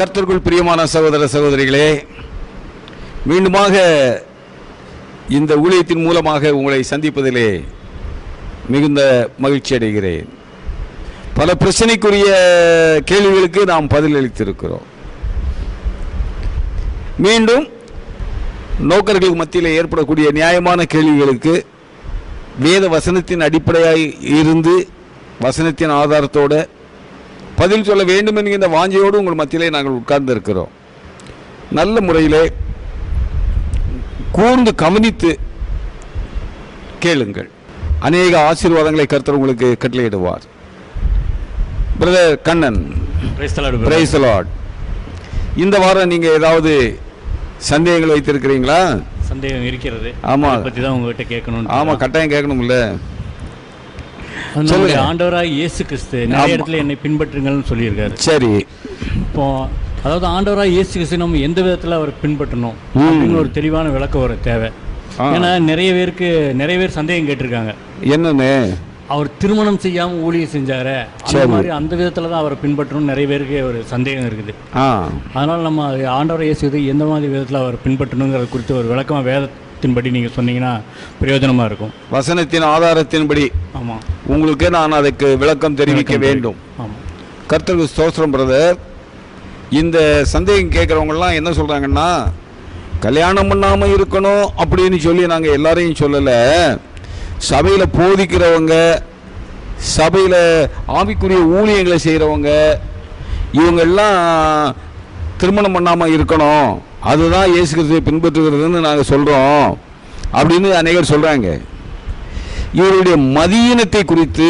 கர்த்தருக்குள் பிரியமான சகோதர சகோதரிகளே, மீண்டுமாக இந்த ஊழியத்தின் மூலமாக உங்களை சந்திப்பதிலே மிகுந்த மகிழ்ச்சி அடைகிறேன். பல பிரச்சனைக்குரிய கேள்விகளுக்கு நாம் பதிலளித்திருக்கிறோம். மீண்டும் நோக்கர்களுக்கு மத்தியில் ஏற்படக்கூடிய நியாயமான கேள்விகளுக்கு வேத வசனத்தின் அடிப்படையாக இருந்து வசனத்தின் ஆதாரத்தோடு பதில் சொல்ல வேண்டும் என்கின்ற வாஞ்சையோடு உங்கள் மத்தியிலே நாங்கள் உட்கார்ந்து இருக்கிறோம். நல்ல முறையிலே கூர்ந்து கவனித்து கேளுங்கள். அநேக ஆசீர்வாதங்களை கர்த்தர் உங்களுக்கு கட்டளையிடுவார். Brother Kannan, praise the Lord. இந்த வாரம் நீங்கள் ஏதாவது சந்தேகங்கள் வைத்திருக்கிறீங்களா? சந்தேகம் இருக்கிறது. ஆமா, பற்றி தான் உங்ககிட்ட கேட்கணும். ஆமாம், கட்டாயம் கேட்கணும்ல. ஆண்டவராய் இயேசு கிறிஸ்து நிறைய இடத்துல என்னை பின்பற்றுங்கள்னு சொல்லியிருக்காரு. சரி, இப்போ அதாவது ஆண்டவராய் இயேசு கிறிஸ்து நம்ம எந்த விதத்தில் அவர் பின்பற்றணும் அப்படின்னு ஒரு தெளிவான விளக்கம் ஒரு தேவை. ஏன்னா நிறைய பேர் சந்தேகம் கேட்டிருக்காங்க. என்னன்னு, அவர் திருமணம் செய்யாமல் ஊழியம் செஞ்சாரு, அந்த மாதிரி அந்த விதத்தில் தான் அவரை பின்பற்றணும் நிறைய பேருக்கு ஒரு சந்தேகம் இருக்குது. அதனால் நம்ம ஆண்டவராய் இயேசு எந்த மாதிரி விதத்தில் அவர் பின்பற்றணுங்கிறது குறித்து ஒரு விளக்கமாக வேதத்தின்படி நீங்கள் சொன்னீங்கன்னா பிரயோஜனமாக இருக்கும். வசனத்தின் ஆதாரத்தின்படி. ஆமாம், உங்களுக்கு நான் அதுக்கு விளக்கம் தெரிவிக்க வேண்டும். ஆமாம், கர்த்தருக்கு ஸ்தோத்திரம் பிரதர். இந்த சந்தேகம் கேட்குறவங்கலாம் என்ன சொல்கிறாங்கன்னா, கல்யாணம் பண்ணாமல் இருக்கணும் அப்படின்னு சொல்லி நாங்கள் எல்லாரையும் சொல்லலை. சபையில் போதிக்கிறவங்க, சபையில் ஆவிக்குரிய ஊழியங்களை செய்கிறவங்க, இவங்கெல்லாம் திருமணம் பண்ணாமல் இருக்கணும், அதுதான் இயேசு கிறிஸ்துவை பின்பற்றுகிறதுன்னு நாங்கள் சொல்கிறோம் அப்படின்னு அநேகர் சொல்கிறாங்க. இவருடைய மதியினத்தை குறித்து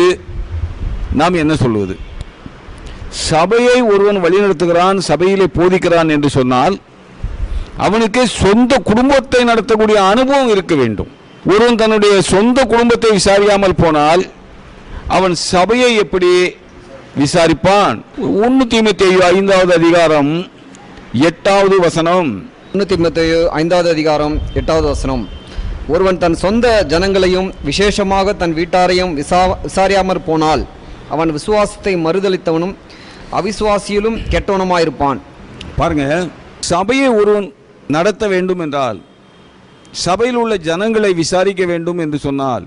நாம் என்ன சொல்வது? சபையை ஒருவன் வழிநடத்துகிறான், சபையிலே போதிக்கிறான் என்று சொன்னால் அவனுக்கு சொந்த குடும்பத்தை நடத்தக்கூடிய அனுபவம் இருக்க வேண்டும். ஒருவன் தன்னுடைய சொந்த குடும்பத்தை விசாரியாமல் போனால் அவன் சபையை எப்படி விசாரிப்பான்? 1 தீமோத்தேயு 5வது அதிகாரம் 8வது வசனம். 1 தீமோத்தேயு 5வது அதிகாரம் 8வது வசனம். ஒருவன் தன் சொந்த ஜனங்களையும் விசேஷமாக தன் வீட்டாரையும் விசாரியாமற் போனால் அவன் விசுவாசத்தை மறுதளித்தவனும் அவிசுவாசியிலும் கெட்டவனுமாயிருப்பான். பாருங்க, சபையை ஒருவன் நடத்த வேண்டும் என்றால், சபையில் உள்ள ஜனங்களை விசாரிக்க வேண்டும் என்று சொன்னால்,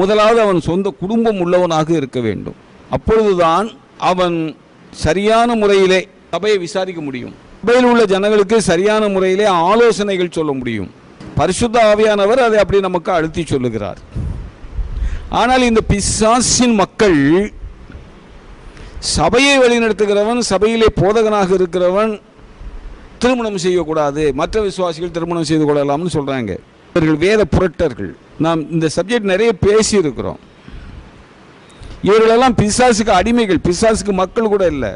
முதலாவது அவன் சொந்த குடும்பம் உள்ளவனாக இருக்க வேண்டும். அப்பொழுதுதான் அவன் சரியான முறையிலே சபையை விசாரிக்க முடியும். சபையில் உள்ள ஜனங்களுக்கு சரியான முறையிலே ஆலோசனைகள் சொல்ல முடியும். பரிசுத்த ஆவியானவர் அதை அப்படி நமக்கு அழுத்தி சொல்லுகிறார். ஆனால் இந்த பிசாசின் மக்கள், சபையை வழிநடத்துகிறவன், சபையிலே போதகனாக இருக்கிறவன் திருமணம் செய்யக்கூடாது, மற்ற விசுவாசிகள் திருமணம் செய்து கொள்ளலாம்னு சொல்கிறாங்க. இவர்கள் வேத புரட்டர்கள். நாம் இந்த சப்ஜெக்ட் நிறைய பேசி இருக்கிறோம். இவர்களெல்லாம் பிசாசுக்கு அடிமைகள். பிசாசுக்கு மக்கள் கூட இல்லை,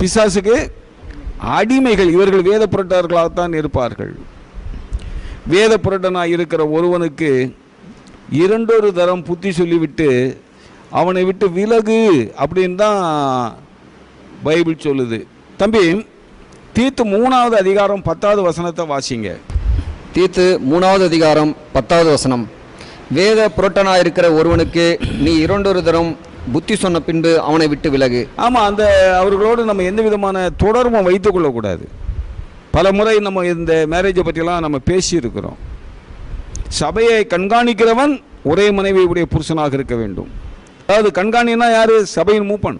பிசாசுக்கு அடிமைகள். இவர்கள் வேத புரட்டர்களாகத்தான் இருப்பார்கள். வேத புரட்டனாக இருக்கிற ஒருவனுக்கு 2 தரம் புத்தி சொல்லிவிட்டு அவனை விட்டு விலகு அப்படின்னு தான் பைபிள் சொல்லுது. தம்பி, தீத்து 3வது அதிகாரம் 10வது வசனத்தை வாசிங்க. தீத்து 3வது அதிகாரம் 10வது வசனம். வேத புரட்டனாயிருக்கிற ஒருவனுக்கு நீ 2 தரம் புத்தி சொன்ன பின்பு அவனை விட்டு விலகு. ஆமாம், அந்த அவர்களோடு நம்ம எந்த விதமான தொடர்பும் வைத்து கொள்ளக்கூடாது. பல முறை நம்ம இந்த மேரேஜை பற்றிலாம் நம்ம பேசியிருக்கிறோம். சபையை கண்காணிக்கிறவன் ஒரே மனைவியுடைய புருஷனாக இருக்க வேண்டும். அதாவது கண்காணினா யார்? சபையின் மூப்பன்,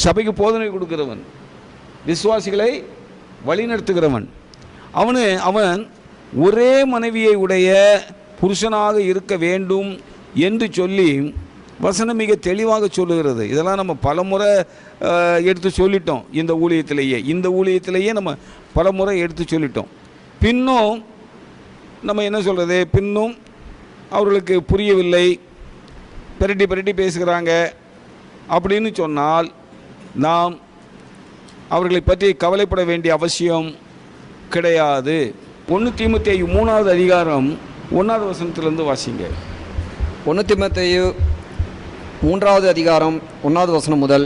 சபைக்கு போதனை கொடுக்கிறவன், விசுவாசிகளை வழிநடத்துகிறவன். அவன் ஒரே மனைவியை உடைய புருஷனாக இருக்க வேண்டும் என்று சொல்லி வசனம் மிக தெளிவாக சொல்லுகிறது. இதெல்லாம் நம்ம பல முறை எடுத்து சொல்லிட்டோம். இந்த ஊழியத்திலேயே நம்ம பல முறை எடுத்து சொல்லிட்டோம். பின்னும் நம்ம என்ன சொல்கிறது, பின்னும் அவர்களுக்கு புரியவில்லை, பிரட்டி பேசுகிறாங்க அப்படின்னு சொன்னால் நாம் அவர்களை பற்றி கவலைப்பட வேண்டிய அவசியம் கிடையாது. 1 தீமோத்தேயு 3வது அதிகாரம் 1வது வசனத்திலிருந்து வாசிங்க. 1 தீமோத்தேயு 3வது அதிகாரம் 1வது வசனம் முதல்.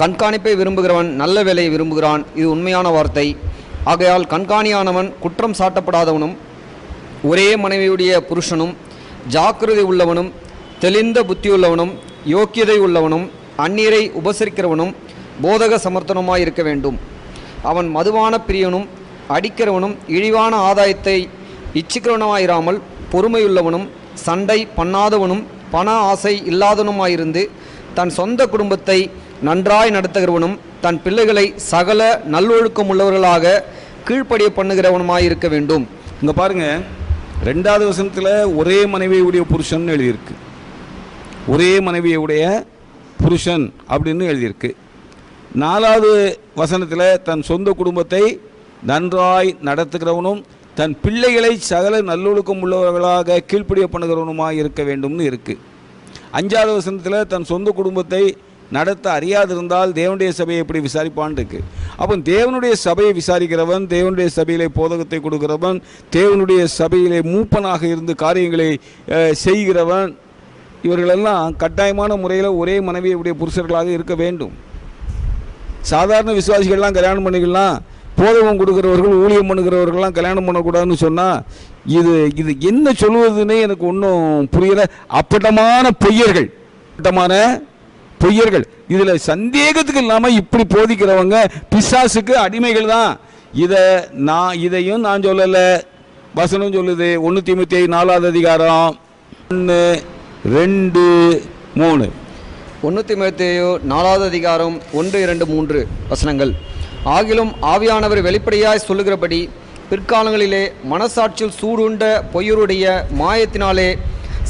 கண்காணிப்பை விரும்புகிறவன் நல்ல வேலையை விரும்புகிறான், இது உண்மையான வார்த்தை. ஆகையால் கண்காணியானவன் குற்றம் சாட்டப்படாதவனும் ஒரே மனைவியுடைய புருஷனும் ஜாக்கிரதை உள்ளவனும் தெளிந்த புத்தியுள்ளவனும் யோக்கியதை உள்ளவனும் அந்நீரை உபசரிக்கிறவனும் போதக சமர்த்தனமாய் இருக்க வேண்டும். அவன் மதுவான பிரியனும் அடிக்கிறவனும் இழிவான ஆதாயத்தை இச்சிக்கிறவனுமாயிராமல் பொறுமையுள்ளவனும் சண்டை பண்ணாதவனும் பண ஆசை இல்லாதவனுமாயிருந்து தன் சொந்த குடும்பத்தை நன்றாய் நடத்துகிறவனும் தன் பிள்ளைகளை சகல நல்லொழுக்கம் உள்ளவர்களாக கீழ்ப்படிய பண்ணுகிறவனுமாயிருக்க வேண்டும். இங்கே பாருங்க, 2வது வசனத்தில் ஒரே மனைவியுடைய புருஷன் எழுதியிருக்கு. ஒரே மனைவியுடைய புருஷன் அப்படின்னு எழுதியிருக்கு. 4வது வசனத்தில் தன் சொந்த குடும்பத்தை நன்றாய் நடத்துகிறவனும் தன் பிள்ளைகளை சகல நல்லொழுக்கம் உள்ளவர்களாக கீழ்ப்படிய பண்ணுகிறவனுமாக இருக்க வேண்டும்னு இருக்குது. 5வது வசனத்தில் தன் சொந்த குடும்பத்தை நடத்த அறியாதிருந்தால் தேவனுடைய சபையை எப்படி விசாரிப்பான் இருக்கு. அப்போ தேவனுடைய சபையை விசாரிக்கிறவன், தேவனுடைய சபையிலே போதகத்தை கொடுக்கிறவன், தேவனுடைய சபையிலே மூப்பனாக இருந்து காரியங்களை செய்கிறவன், இவர்களெல்லாம் கட்டாயமான முறையில் ஒரே மனைவியுடைய புருஷர்களாக இருக்க வேண்டும். சாதாரண விசுவாசிகள்லாம் கல்யாணம் பண்ணிக்கலாம், போதகம் கொடுக்கிறவர்கள் ஊழியம் பண்ணுகிறவர்கள்லாம் கல்யாணம் பண்ணக்கூடாதுன்னு சொன்னால் இது என்ன சொல்லுவதுன்னே எனக்கு ஒன்றும் புரியல. அப்பட்டமான பொய்யர்கள் இதில் சந்தேகத்துக்கு இல்லாமல் இப்படி போதிக்கிறவங்க பிசாசுக்கு அடிமைகள் தான். இதையும் நான் சொல்லலை, வசனம் சொல்லுது. 1 தீமோத்தேயு 4வது அதிகாரம் 1, 2, 3. 1 தீமோத்தேயு 4வது அதிகாரம் 1, 2, 3 வசனங்கள். ஆகிலும் ஆவியானவர் வெளிப்படையாய் சொல்லுகிறபடி பிற்காலங்களிலே மனசாட்சியில் சூடுண்ட பொய்யருடைய மாயத்தினாலே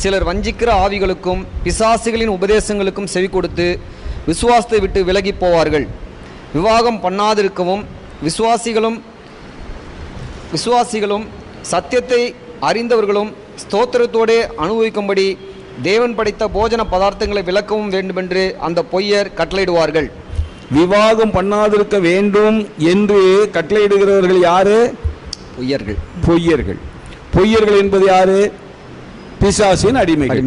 சிலர் வஞ்சிக்கிற ஆவிகளுக்கும் பிசாசுகளின் உபதேசங்களுக்கும் செவி கொடுத்து விசுவாசத்தை விட்டு விலகி போவார்கள். விவாகம் பண்ணாதிருக்கவும் விசுவாசிகளும் சத்தியத்தை அறிந்தவர்களும் ஸ்தோத்திரத்தோடு அனுபவிக்கும்படி தேவன் படைத்த போஜன பதார்த்தங்களை விளக்கவும் வேண்டுமென்று அந்த பொய்யர் கட்டளையிடுவார்கள். விவாகம் பண்ணாதிருக்க வேண்டும் என்று கட்டளையிடுகிறவர்கள் யாரு? பொய்யர்கள் என்பது யாரு? பிசாசின் அடிமைகள்.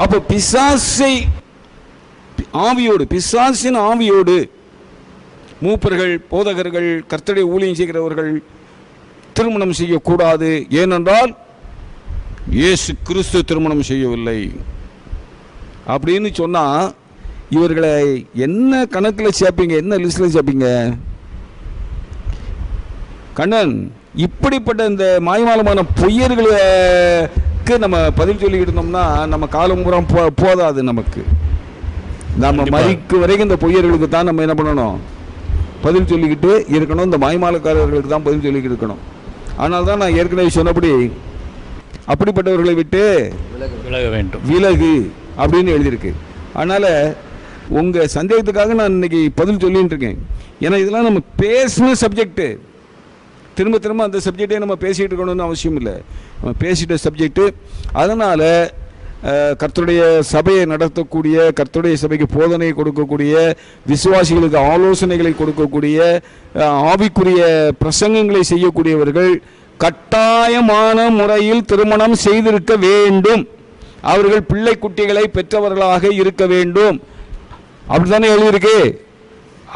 அப்போ பிசாசின் ஆவியோடு மூப்பர்கள், போதகர்கள், கர்த்தருடைய ஊழியம் செய்கிறவர்கள் திருமணம் செய்யக்கூடாது. ஏனென்றால் இயேசு கிறிஸ்து திருமணம் செய்யவில்லை அப்படின்னு சொன்னா இவர்களை என்ன கணக்கில் சேர்ப்பீங்க, என்ன லிஸ்டில் சேர்ப்பீங்க? கண்ணன், இப்படிப்பட்ட இந்த மாய்மாலமான பொய்யர்களுக்கு நம்ம பதில் சொல்லிக்கிட்டு இருந்தோம்னா நம்ம காலம் பூரா போதாது. நமக்கு நம்ம மறிக்கு வரைக்கும் இந்த பொய்யர்களுக்கு தான் நம்ம என்ன பண்ணணும்? பதில் சொல்லிக்கிட்டு இருக்கணும். இந்த மாய்மாலக்காரர்களுக்கு தான் பதில் சொல்லிக்கிட்டு இருக்கணும். அதனால தான் நான் ஏற்கனவே சொன்னபடி அப்படிப்பட்டவர்களை விட்டு விலகு அப்படின்னு எழுதியிருக்கு. அதனால் உங்கள் சந்தேகத்துக்காக நான் இன்னைக்கு பதில் சொல்லிட்டு இருக்கேன். ஏன்னா இதெல்லாம் நம்ம பேசின சப்ஜெக்டு. திரும்ப அந்த சப்ஜெக்டே நம்ம பேசிகிட்டு இருக்கணும்னு அவசியம் இல்லை. நம்ம பேசிட்ட சப்ஜெக்டு. அதனால் கர்த்தருடைய சபையை நடத்தக்கூடிய, கர்த்தருடைய சபைக்கு போதனை கொடுக்கக்கூடிய, விசுவாசிகளுக்கு ஆலோசனைகளை கொடுக்கக்கூடிய, ஆவிக்குரிய பிரசங்கங்களை செய்யக்கூடியவர்கள் கட்டாயமான முறையில் திருமணம் செய்திருக்க வேண்டும். அவர்கள் பிள்ளை குட்டிகளை பெற்றவர்களாக இருக்க வேண்டும். அப்படித்தானே எழுதியிருக்கு.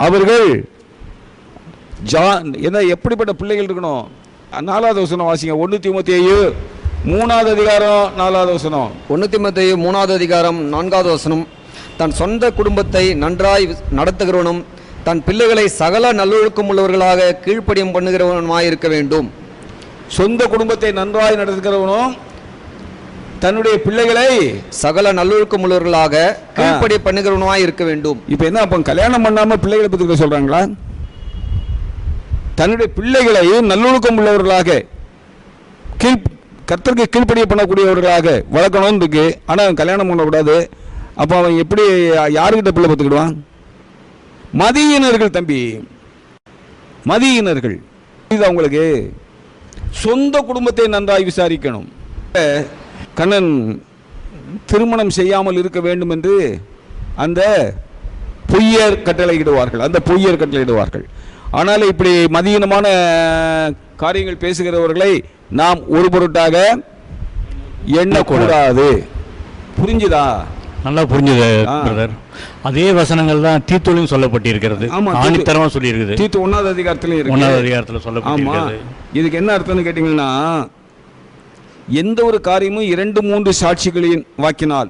அவர்கள் என்ன எப்படிப்பட்ட பிள்ளைகள் இருக்கணும்? 4வது வசனம் வாசிங்க. 1 தீமோத்தேயு 3வது அதிகாரம் 4வது வசனம். 1 தீமோத்தேயு 3வது அதிகாரம் 4வது வசனம். தன் சொந்த குடும்பத்தை நன்றாய் நடத்துகிறவனும் தன் பிள்ளைகளை சகல நல்லொழுக்கம் உள்ளவர்களாக கீழ்ப்படியம் பண்ணுகிறவனுமாய் இருக்க வேண்டும். சொந்த குடும்பத்தை நன்றாய் நடத்துகிறவனும் தன்னுடைய பிள்ளைகளை சகல நல்லொழுக்கம் உள்ளவர்களாக கீழ்ப்படிய பண்ணுகிறவனுமாய் இருக்க வேண்டும். இப்போ என்ன, அப்போ கல்யாணம் பண்ணாம பிள்ளைகளை பற்றி சொல்றாங்களா? தன்னுடைய பிள்ளைகளை நல்லொழுக்கம் உள்ளவர்களாக கர்த்தருக்கு கீழ்ப்படிய பண்ணக்கூடியவர்களாக வளர்க்கணும் இருக்கு. ஆனால் அவன் கல்யாணம் பண்ணக்கூடாது. அப்போ அவன் எப்படி யாருக்கிட்ட பிள்ளை பார்த்துக்கிடுவான்? மதியினர்கள் தம்பி, மதியினர்கள். இது அவங்களுக்கு சொந்த குடும்பத்தை நன்றாய் விசாரிக்கணும். கண்ணன் திருமணம் செய்யாமல் இருக்க வேண்டும் என்று அந்த பொய்யர் கட்டளையிடுவார்கள். ஆனால் இப்படி மதியீனமான காரியங்கள் பேசுகிறவர்களை நாம் ஒரு பொருட்டாக எண்ணக்கூடாது. புரிஞ்சுதா? நல்லா புரிஞ்சுது பிரதர். அதே வசனங்கள் தான் தீத்துலையும் சொல்லப்பட்டிருக்கிறது. ஆணித்தரமா சொல்லி இருக்குது. தீத்து 1வது அதிகாரத்திலும் இருக்கு. 1வது அதிகாரத்தில் சொல்லப்பட்டிருக்கிறது. இதுக்கு என்ன அர்த்தம்னு கேட்டீங்கன்னா, எந்த ஒரு காரியமும் 2-3 சாட்சிகளின் வாக்கினால்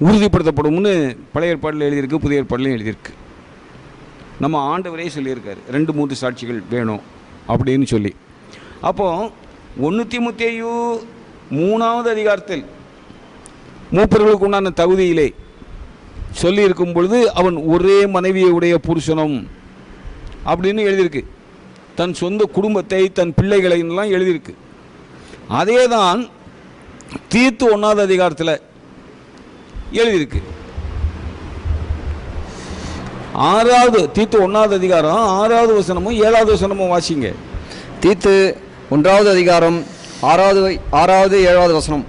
உறுதிப்படுத்தப்படும்னு பழைய ஏற்பாட்டில் எழுதியிருக்கு, புதிய ஏற்பாட்டிலையும் எழுதியிருக்கு. நம்ம ஆண்டவரே சொல்லியிருக்காரு 2-3 சாட்சிகள் வேணும் அப்படின்னு சொல்லி. அப்போது 1 தீமோத்தேயு 3வது அதிகாரத்தில் மூப்பர்களுக்கு உண்டான தகுதியிலே சொல்லியிருக்கும் பொழுது அவன் ஒரே மனைவியை உடைய புருஷனும் அப்படின்னு எழுதியிருக்கு. தன் சொந்த குடும்பத்தை தன் பிள்ளைகளைலாம் எழுதியிருக்கு. அதே தான் தீத்து 1வது அதிகாரத்தில் எழுதியிருக்கு. 6வது தீத்து 1வது அதிகாரம் 6வது வசனமும் 7வது வசனமும் வாசிங்க. தீத்து 1வது அதிகாரம் 6வது 7வது வசனம்.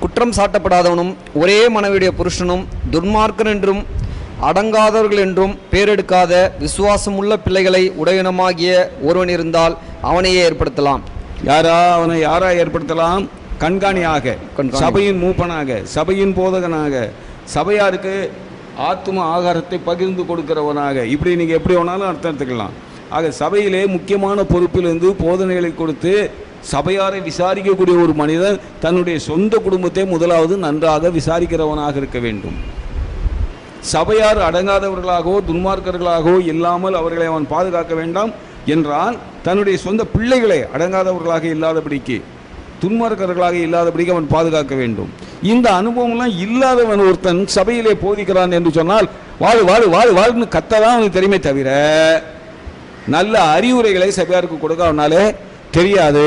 குற்றம் சாட்டப்படாதவனும் ஒரே மனைவியுடைய புருஷனும் துன்மார்க்கன் என்றும் அடங்காதவர்கள் என்றும் பேரெடுக்காத விசுவாசமுள்ள பிள்ளைகளை உடையனமாகிய ஒருவன் இருந்தால் அவனையே ஏற்படுத்தலாம். அவனை யாரா ஏற்படுத்தலாம்? கண்காணியாக, சபையின் மூப்பனாக, சபையின் போதகனாக, சபையாருக்கு ஆத்தும ஆகாரத்தை பகிர்ந்து கொடுக்கிறவனாக, இப்படி நீங்கள் எப்படி வேணாலும் அர்த்தம் எடுத்துக்கலாம். ஆக சபையிலே முக்கியமான பொறுப்பிலிருந்து போதனைகளை கொடுத்து சபையாரை விசாரிக்கக்கூடிய ஒரு மனிதன் தன்னுடைய சொந்த குடும்பத்தை முதலாவது நன்றாக விசாரிக்கிறவனாக இருக்க வேண்டும். சபையார் அடங்காதவர்களாகவோ துன்மார்க்கர்களாகவோ இல்லாமல் அவர்களை அவன் பாதுகாக்க வேண்டாம் என்றால் தன்னுடைய சொந்த பிள்ளைகளை அடங்காதவர்களாக இல்லாதபடிக்கு துன்மார்க்கர்களாக இல்லாதபடிக்கு அவன் பாதுகாக்க வேண்டும். இந்த அனுபவம்லாம் இல்லாதவன் ஒருத்தன் சபையிலே போதிக்கிறான் என்று சொன்னால் வாழ் வாழ் வாழ் வாழ்னு கத்ததான் அவனுக்கு தெரியுமே தவிர நல்ல அறிவுரைகளை சபையாருக்கு கொடுக்க அவனாலே தெரியாது.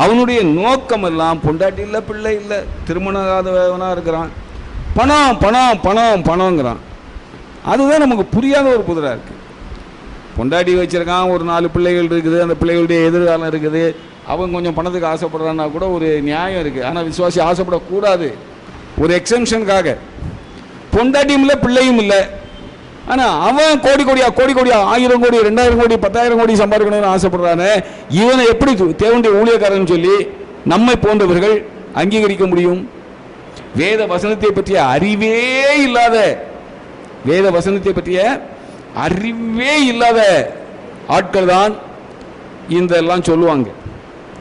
அவனுடைய நோக்கம் எல்லாம் பொண்டாட்டி இல்லை, பிள்ளை இல்லை, திருமணமாகாதவனாக இருக்கிறான், பணம் பணம் பணம் பணங்கிறான். அதுதான் நமக்கு புரியாத ஒரு புதிராக இருக்குது. பொண்டாட்டி வச்சுருக்கான், ஒரு 4 பிள்ளைகள் இருக்குது, அந்த பிள்ளைகளுடைய எதிர்காலம் இருக்குது, அவன் கொஞ்சம் பணத்துக்கு ஆசைப்படுறான்னா கூட ஒரு நியாயம் இருக்குது. ஆனால் விசுவாசி ஆசைப்படக்கூடாது, ஒரு எக்ஸம்ஷனுக்காக. பொண்டாட்டியும் இல்லை, பிள்ளையும் இல்லை, ஆனால் அவன் கோடி கோடியா 1000 கோடி 2000 கோடி 10,000 கோடி சம்பாதிக்கணும்னு ஆசைப்படுறானே, இவனை எப்படி தேவனுடைய ஊழியக்காரன் சொல்லி நம்மை போன்றவர்கள் அங்கீகரிக்க முடியும்? வேத வசனத்தை பற்றிய அறிவே இல்லாத ஆட்கள் தான் இதெல்லாம் சொல்லுவாங்க.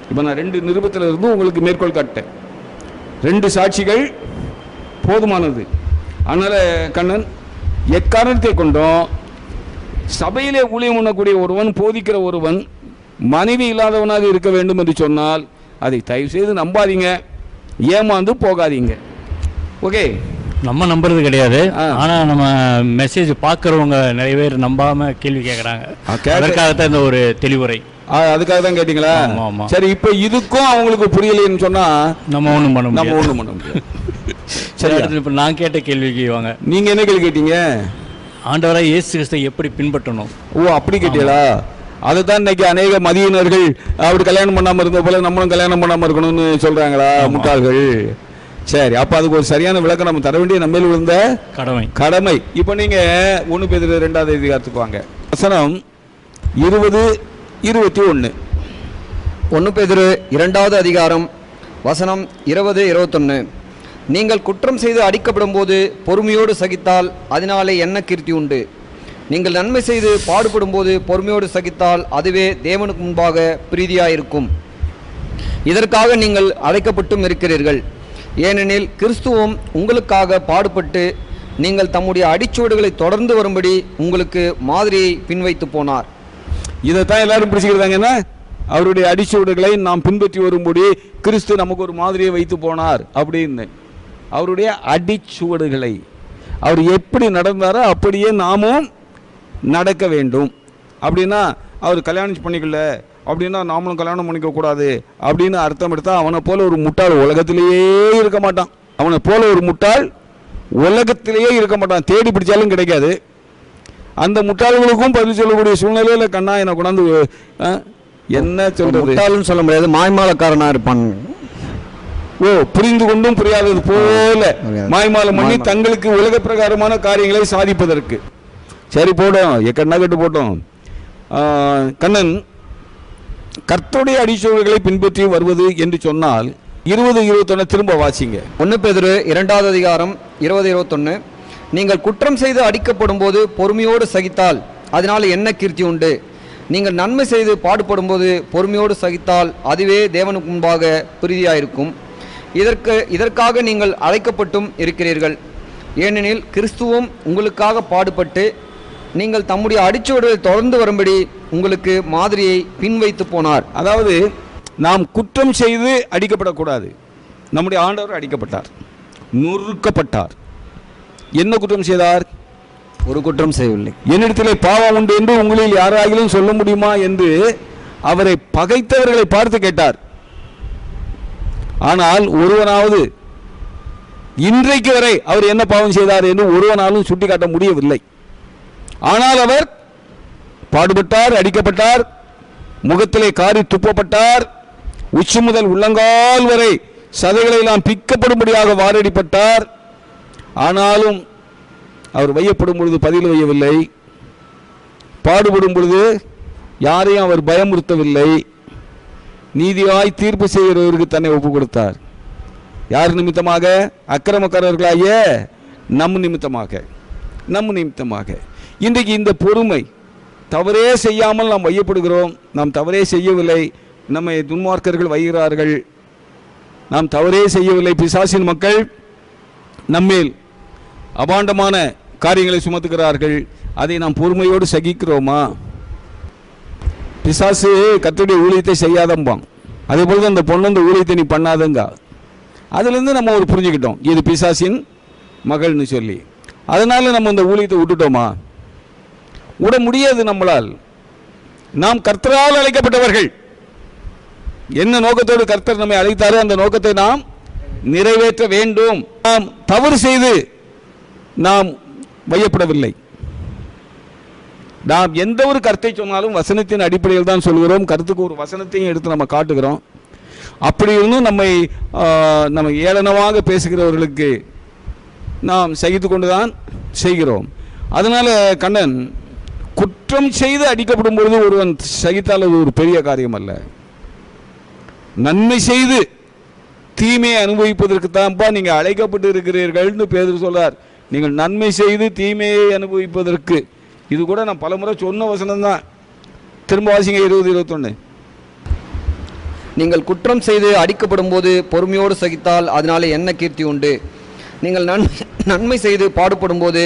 இப்போ நான் 2 நிருபத்தில் இருந்து உங்களுக்கு மேற்கோள் காட்டேன். 2 சாட்சிகள் போதுமானது. அதனால் கண்ணன், எக்காரணத்தை கொண்டும் சபையிலே ஊழியம் பண்ணக்கூடிய ஒருவன், போதிக்கிற ஒருவன் மனைவி இல்லாதவனாக இருக்க வேண்டும் என்று சொன்னால் அதை தயவு செய்து நம்பாதீங்க, ஏமாந்து போகாதீங்க. ஓகே, நம்ம நம்புறது கிடையாது. ஆனால் நம்ம மெசேஜ் பார்க்குறவங்க நிறைய பேர் நம்பாம கேள்வி கேட்குறாங்க. அதற்காகத்தான் இந்த ஒரு தெளிவுரை. அதுக்காக தான் கேட்டீங்களா? சரி, இப்போ இதுக்கும் அவங்களுக்கு புரியலைன்னு சொன்னா நம்ம ஒன்றும் பண்ண முடியாது. சரி, இப்போ நான் கேட்ட கேள்விக்கு வாங்க. நீங்க என்ன கேள்வி கேட்டீங்க? ஆண்டவராய் இயேசு கிறிஸ்துவை எப்படி பின்பற்றணும்? ஓ, அப்படி கேட்டீங்களா? அதுதான் இன்னைக்கு அநேக மதியினர்கள் அப்படி கல்யாணம் பண்ணாம இருந்த போல நம்மளும் கல்யாணம் பண்ணாம இருக்கணும்னு சொல்றாங்களா முட்டாள்கள்? சரி, அப்ப அதுக்கு ஒரு சரியான விளக்கம் நம்ம தர வேண்டிய நம்ம விழுந்த கடமை. இப்ப நீங்க 1 பேதுரு 2வது அதிகாரத்துக்கு வாங்க. வசனம் 20-21. 1 பேதுரு 2வது அதிகாரம் வசனம் 20-21. நீங்கள் குற்றம் செய்து அடிக்கப்படும் போது பொறுமையோடு சகித்தால் அதனாலே என்ன கீர்த்தி உண்டு? நீங்கள் நன்மை செய்து பாடுபடும் போது பொறுமையோடு சகித்தால் அதுவே தேவனுக்கு முன்பாக பிரீதியாயிருக்கும். இதற்காக நீங்கள் அழைக்கப்பட்டும் இருக்கிறீர்கள். ஏனெனில் கிறிஸ்துவும் உங்களுக்காக பாடுபட்டு நீங்கள் தம்முடைய அடிச்சுவடுகளை தொடர்ந்து வரும்படி உங்களுக்கு மாதிரியை பின்வைத்து போனார். இதைத்தான் எல்லாரும் பிடிச்சிக்கிறாங்கன்னா, அவருடைய அடிச்சுவடுகளை நாம் பின்பற்றி வரும்படி கிறிஸ்து நமக்கு ஒரு மாதிரியை வைத்து போனார் அப்படின்னு. அவருடைய அடிச்சுவடுகளை அவர் எப்படி நடந்தாரோ அப்படியே நாமும் நடக்க வேண்டும். அப்படின்னா அவர் கல்யாணம் பண்ணிக்கல அப்படின்னா நாமளும் கல்யாணம் பண்ணிக்க கூடாது அப்படின்னு அர்த்தம் எடுத்தால் அவனை போல ஒரு முட்டாள் உலகத்திலேயே இருக்க மாட்டான். அவனை போல ஒரு முட்டாள் உலகத்திலேயே இருக்க மாட்டான். தேடி பிடிச்சாலும் கிடைக்காது. அந்த முட்டாள்களுக்கும் பதில் சொல்லக்கூடிய சூழ்நிலையில் கண்ணா என்னை கொண்டாந்து என்ன சொல்றது, முட்டாள்னு சொல்ல முடியாது, மாய்மாலக்காரனா இருப்பான். ஓ, புரிந்து கொண்டும் புரியாதது போல மாய்மாலம் பண்ணி தங்களுக்கு உலக பிரகாரமான காரியங்களை சாதிப்பதற்கு. சரி, போடும், எக்கண்ணா கட்டு போட்டோம். கண்ணன், கர்த்தருடைய அடிச்சுவடுகளை பின்பற்றி வருவது என்று சொன்னால் 20-21 திரும்ப வாசிங்க. 1 பேதுரு 2வது அதிகாரம் 20-21. நீங்கள் குற்றம் செய்து அடிக்கப்படும் போது பொறுமையோடு சகித்தால் அதனால் என்ன கீர்த்தி உண்டு? நீங்கள் நன்மை செய்து பாடுபடும் போது பொறுமையோடு சகித்தால் அதுவே தேவனுக்கு முன்பாக பிரீதியாயிருக்கும். இதற்காக நீங்கள் அழைக்கப்பட்டும் இருக்கிறீர்கள். ஏனெனில் கிறிஸ்துவும் உங்களுக்காக பாடுபட்டு நீங்கள் தம்முடைய அடிச்சுவடுகளை தொடர்ந்து வரும்படி உங்களுக்கு மாதிரியை பின்வைத்து போனார். அதாவது நாம் குற்றம் செய்து அடிக்கப்படக்கூடாது. நம்முடைய ஆண்டவர் அடிக்கப்பட்டார், நொறுக்கப்பட்டார். என்ன குற்றம் செய்தார்? ஒரு குற்றம் செய்யவில்லை. என்னிடத்திலே பாவம் உண்டு என்று உங்களில் யாராகிலும் சொல்ல முடியுமா என்று அவரை பகைத்தவர்களை பார்த்து கேட்டார். ஆனால் ஒருவனாவது இன்றைக்கு வரை அவர் என்ன பாவம் செய்தார் என்று ஒருவனாலும் சுட்டிக்காட்ட முடியவில்லை. ஆனால் அவர் பாடுபட்டார், அடிக்கப்பட்டார், முகத்திலே காரி துப்பப்பட்டார், உச்சி முதல் உள்ளங்கால் வரை சதைகளை எல்லாம் பிக்கப்படும்படியாக வாரடிப்பட்டார். ஆனாலும் அவர் வையப்படும் பொழுது பதில் வையவில்லை, பாடுபடும் பொழுது யாரையும் அவர் பயமுறுத்தவில்லை. நீதியாய் தீர்ப்பு செய்கிறவருக்கு தன்னை ஒப்பு கொடுத்தார். யார் நிமித்தமாக? அக்கிரமக்காரர்களாகிய நம் நிமித்தமாக. இன்றைக்கு இந்த பொறுமை, தவறே செய்யாமல் நாம் வையப்படுகிறோம். நாம் தவறே செய்யவில்லை, நம்மை துன்மார்க்கர்கள் வைகிறார்கள். நாம் தவறே செய்யவில்லை. பிசாசின் மக்கள் நம்மேல் அபாண்டமான காரியங்களை சுமத்துகிறார்கள். அதை நாம் பொறுமையோடு சகிக்கிறோமா? பிசாசு கர்த்தருடைய ஊழியத்தை செய்யாதம்பான். அதே போல அந்த பொண்ணு அந்த ஊழியத்தை நீ பண்ணாதங்க. அதுலேருந்து நம்ம ஒரு புரிஞ்சுக்கிட்டோம், இது பிசாசின் மகள்னு சொல்லி. அதனால நம்ம இந்த ஊழியத்தை விட்டுட்டோமா? விட முடியாது நம்மளால். நாம் கர்த்தரால் அழைக்கப்பட்டவர்கள். என்ன நோக்கத்தோடு கர்த்தர் நம்மை அழைத்தாரோ அந்த நோக்கத்தை நாம் நிறைவேற்ற வேண்டும். நாம் தவறு செய்து நாம் வையப்படவில்லை. நாம் எந்த ஒரு கருத்தை சொன்னாலும் வசனத்தின் அடிப்படையில் தான் சொல்கிறோம். கருத்துக்கு ஒரு வசனத்தையும் எடுத்து நம்ம காட்டுகிறோம். அப்படி இருந்தும் நம்ம ஏளனமாக பேசுகிறவர்களுக்கு நாம் சகித்து கொண்டு தான் செய்கிறோம். அதனால் கண்ணன் குற்றம் செய்து அடிக்கப்படும் பொழுது ஒருவன் சகித்தால் அது ஒரு பெரிய காரியம் அல்ல. நன்மை செய்து தீமையை அனுபவிப்பதற்கு தான்ப்பா நீங்கள் அழைக்கப்பட்டு இருக்கிறீர்கள்னு பேதுரு சொல்றார். நீங்கள் நன்மை செய்து தீமையை அனுபவிப்பதற்கு. இது கூட நான் பலமுறை சொன்ன வசனம் தான். திரும்ப வாசிங்க 20-21. நீங்கள் குற்றம் செய்து அடிக்கப்படும் போது பொறுமையோடு சகித்தால் அதனால என்ன கீர்த்தி உண்டு? நீங்கள் நன்மை செய்து பாடுபடும் போது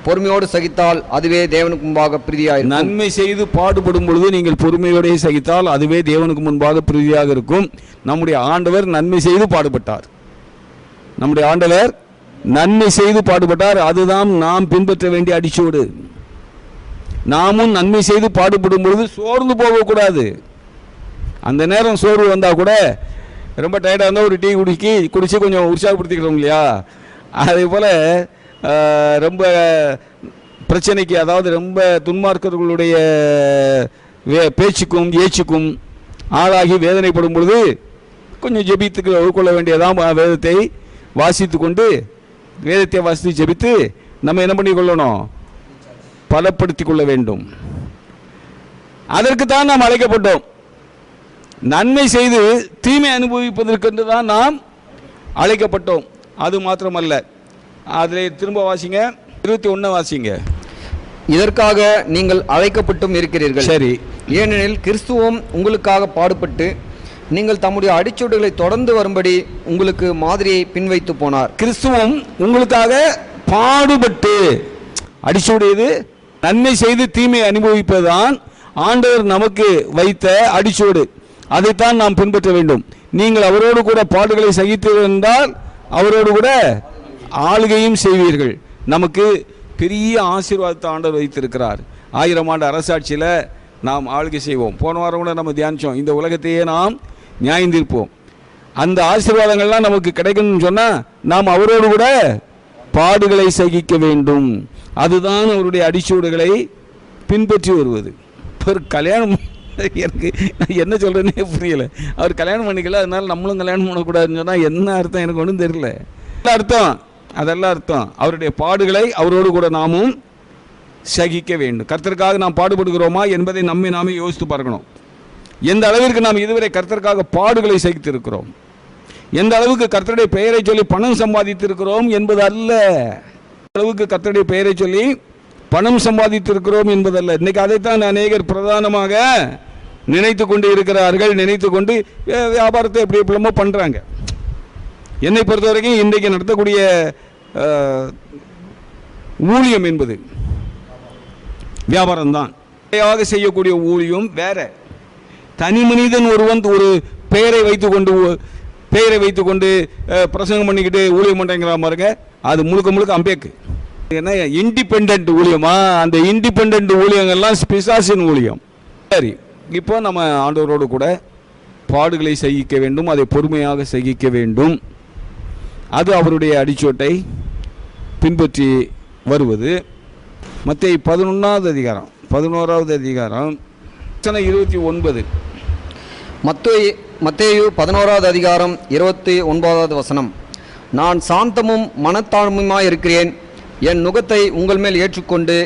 பொறுமையோடு சகித்தால் அதுவே தேவனுக்கு முன்பாக பிரீதியாக. நன்மை செய்து பாடுபடும் பொழுது நீங்கள் பொறுமையோடு சகித்தால் அதுவே தேவனுக்கு முன்பாக பிரீதியாக இருக்கும். நம்முடைய ஆண்டவர் நன்மை செய்து பாடுபட்டார். நம்முடைய ஆண்டவர் நன்மை செய்து பாடுபட்டார். அதுதான் நாம் பின்பற்ற வேண்டிய அடிச்சோடு. நாமும் நன்மை செய்து பாடுபடும் பொழுது சோர்ந்து போகக்கூடாது. அந்த நேரம் சோர்வு வந்தால் கூட ரொம்ப டயர்டாக இருந்தால் ஒரு டீ குடிச்சு கொஞ்சம் உற்சாகப்படுத்திக்கிறோம் இல்லையா? அதே போல் ரொம்ப பிரச்சனைக்கு, அதாவது ரொம்ப துன்மார்க்கர்களுடைய பேச்சுக்கும் ஏச்சுக்கும் ஆளாகி வேதனைப்படும் பொழுது கொஞ்சம் ஜெபித்துக்கு கொள்ள வேண்டியதான். வேதத்தை வாசித்து கொண்டு வேதத்தை வாசித்து ஜெபித்து நம்ம என்ன பண்ணி கொள்ளணும்? பலப்படுத்தி கொள்ள வேண்டும். அதற்கு தான் நாம் அழைக்கப்பட்டோம். நன்மை செய்து தீமை அனுபவிப்பதற்கென்று தான் நாம் அழைக்கப்பட்டோம். அது மாத்திரமல்ல, அதில் திரும்ப வாசிங்க, 21 வாசிங்க. இதற்காக நீங்கள் அழைக்கப்பட்டும் இருக்கிறீர்கள். சரி. ஏனெனில் கிறிஸ்துவும் உங்களுக்காக பாடுபட்டு நீங்கள் தம்முடைய அடிச்சுவடுகளை தொடர்ந்து வரும்படி உங்களுக்கு மாதிரியை பின்வைத்து போனார். கிறிஸ்துவும் உங்களுக்காக பாடுபட்டு, அடிச்சுவடு நன்மை செய்து தீமை அனுபவிப்பதுதான் ஆண்டவர் நமக்கு வைத்த அடிச்சோடு. அதைத்தான் நாம் பின்பற்ற வேண்டும். நீங்கள் அவரோடு கூட பாடுகளை சகித்தீர்கள் என்றால் அவரோடு கூட ஆளுகையும் செய்வீர்கள். நமக்கு பெரிய ஆசீர்வாதத்தை ஆண்டவர் வைத்திருக்கிறார். 1000 ஆண்டு அரசாட்சியில் நாம் ஆளுகை செய்வோம். போன வாரம் கூட நம்ம தியானித்தோம், இந்த உலகத்தையே நாம் நியாயந்திருப்போம். அந்த ஆசீர்வாதங்கள்லாம் நமக்கு கிடைக்கணும்னு சொன்னால் நாம் அவரோடு கூட பாடுகளை சகிக்க வேண்டும். அதுதான் அவருடைய அடிச்சூடுகளை பின்பற்றி வருவது. ஒரு கல்யாணம், எனக்கு நான் என்ன சொல்கிறேன்னே புரியலை. அவர் கல்யாணம் பண்ணிக்கல, அதனால நம்மளும் கல்யாணம் பண்ணக்கூடாதுன்னு சொன்னால் என்ன அர்த்தம்? எனக்கு ஒன்றும் தெரியல. அதெல்லாம் அர்த்தம் அவருடைய பாடுகளை அவரோடு கூட நாமும் சகிக்க வேண்டும். கர்த்தருக்காக நாம் பாடுபடுகிறோமா என்பதை நாமே யோசித்து பார்க்கணும். எந்த அளவிற்கு நாம் இதுவரை கர்த்தருக்காக பாடுகளை சகித்திருக்கிறோம், எந்த அளவுக்கு கர்த்தருடைய பெயரை சொல்லி பணம் சம்பாதித்திருக்கிறோம் என்பது அல்ல. அளவுக்கு கர்த்தருடைய பெயரை சொல்லி பணம் சம்பாதித்திருக்கிறோம் என்பதல்ல. இன்னைக்கு அதைத்தான் அநேகர் பிரதானமாக நினைத்து கொண்டு இருக்கிறார்கள். நினைத்து கொண்டு வியாபாரத்தை எப்படி எப்படிமோ பண்ணுறாங்க. என்னை பொறுத்த வரைக்கும் இன்றைக்கு நடத்தக்கூடிய ஊழியம் என்பது வியாபாரம் தான். செய்யக்கூடிய ஊழியம் வேற. தனி மனிதன் ஒருவன் ஒரு பெயரை வைத்துக்கொண்டு பிரசங்கம் பண்ணிக்கிட்டு ஊழியம் பண்ணுறங்கிற பாருங்க, அது முழுக்க முழுக்க அம்பேக்கு. என்ன இண்டிபெண்ட் ஊழியமா? அந்த இண்டிபெண்ட் ஊழியங்கள்லாம் பிசாசின் ஊழியம். சரி, இப்போ நம்ம ஆண்டவரோடு கூட பாடுகளை சகிக்க வேண்டும், அதை பொறுமையாக சகிக்க வேண்டும். அது அவருடைய அடிச்சோட்டை பின்பற்றி வருவது. மத்தேயு 11வது அதிகாரம் 29. மத்தேயு 11வது அதிகாரம் 29வது வசனம். நான் சாந்தமும் மனத்தாழ்மையுமாய் இருக்கிறேன். என் நுகத்தை உங்கள் மேல் ஏற்றுக்கொண்டு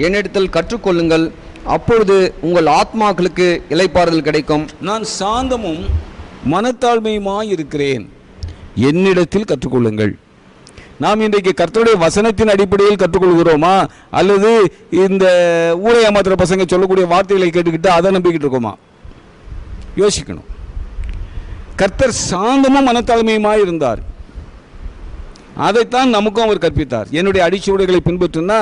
என்னிடத்தில் கற்றுக்கொள்ளுங்கள், அப்பொழுது உங்கள் ஆத்மாக்களுக்கு இளைப்பாறுதல் கிடைக்கும். நான் சாந்தமும் மனத்தாழ்மையுமாய் இருக்கிறேன், என்னிடத்தில் கற்றுக்கொள்ளுங்கள். நாம் இன்றைக்கு கர்த்தருடைய வசனத்தின் அடிப்படையில் கற்றுக்கொள்கிறோமா, அல்லது இந்த ஊரை ஏமாத்துற பசங்க சொல்லக்கூடிய வார்த்தைகளை கேட்டுக்கிட்டு அதை நம்பிக்கிட்டு இருக்கோமா? யோசிக்கணும். கர்த்தர் சாந்தமும் மனத்தாழ்மையுமாய் இருந்தார். அதைத்தான் நமக்கும் அவர் கற்பித்தார். என்னுடைய அடிச்சுவடுகளை பின்பற்றுனா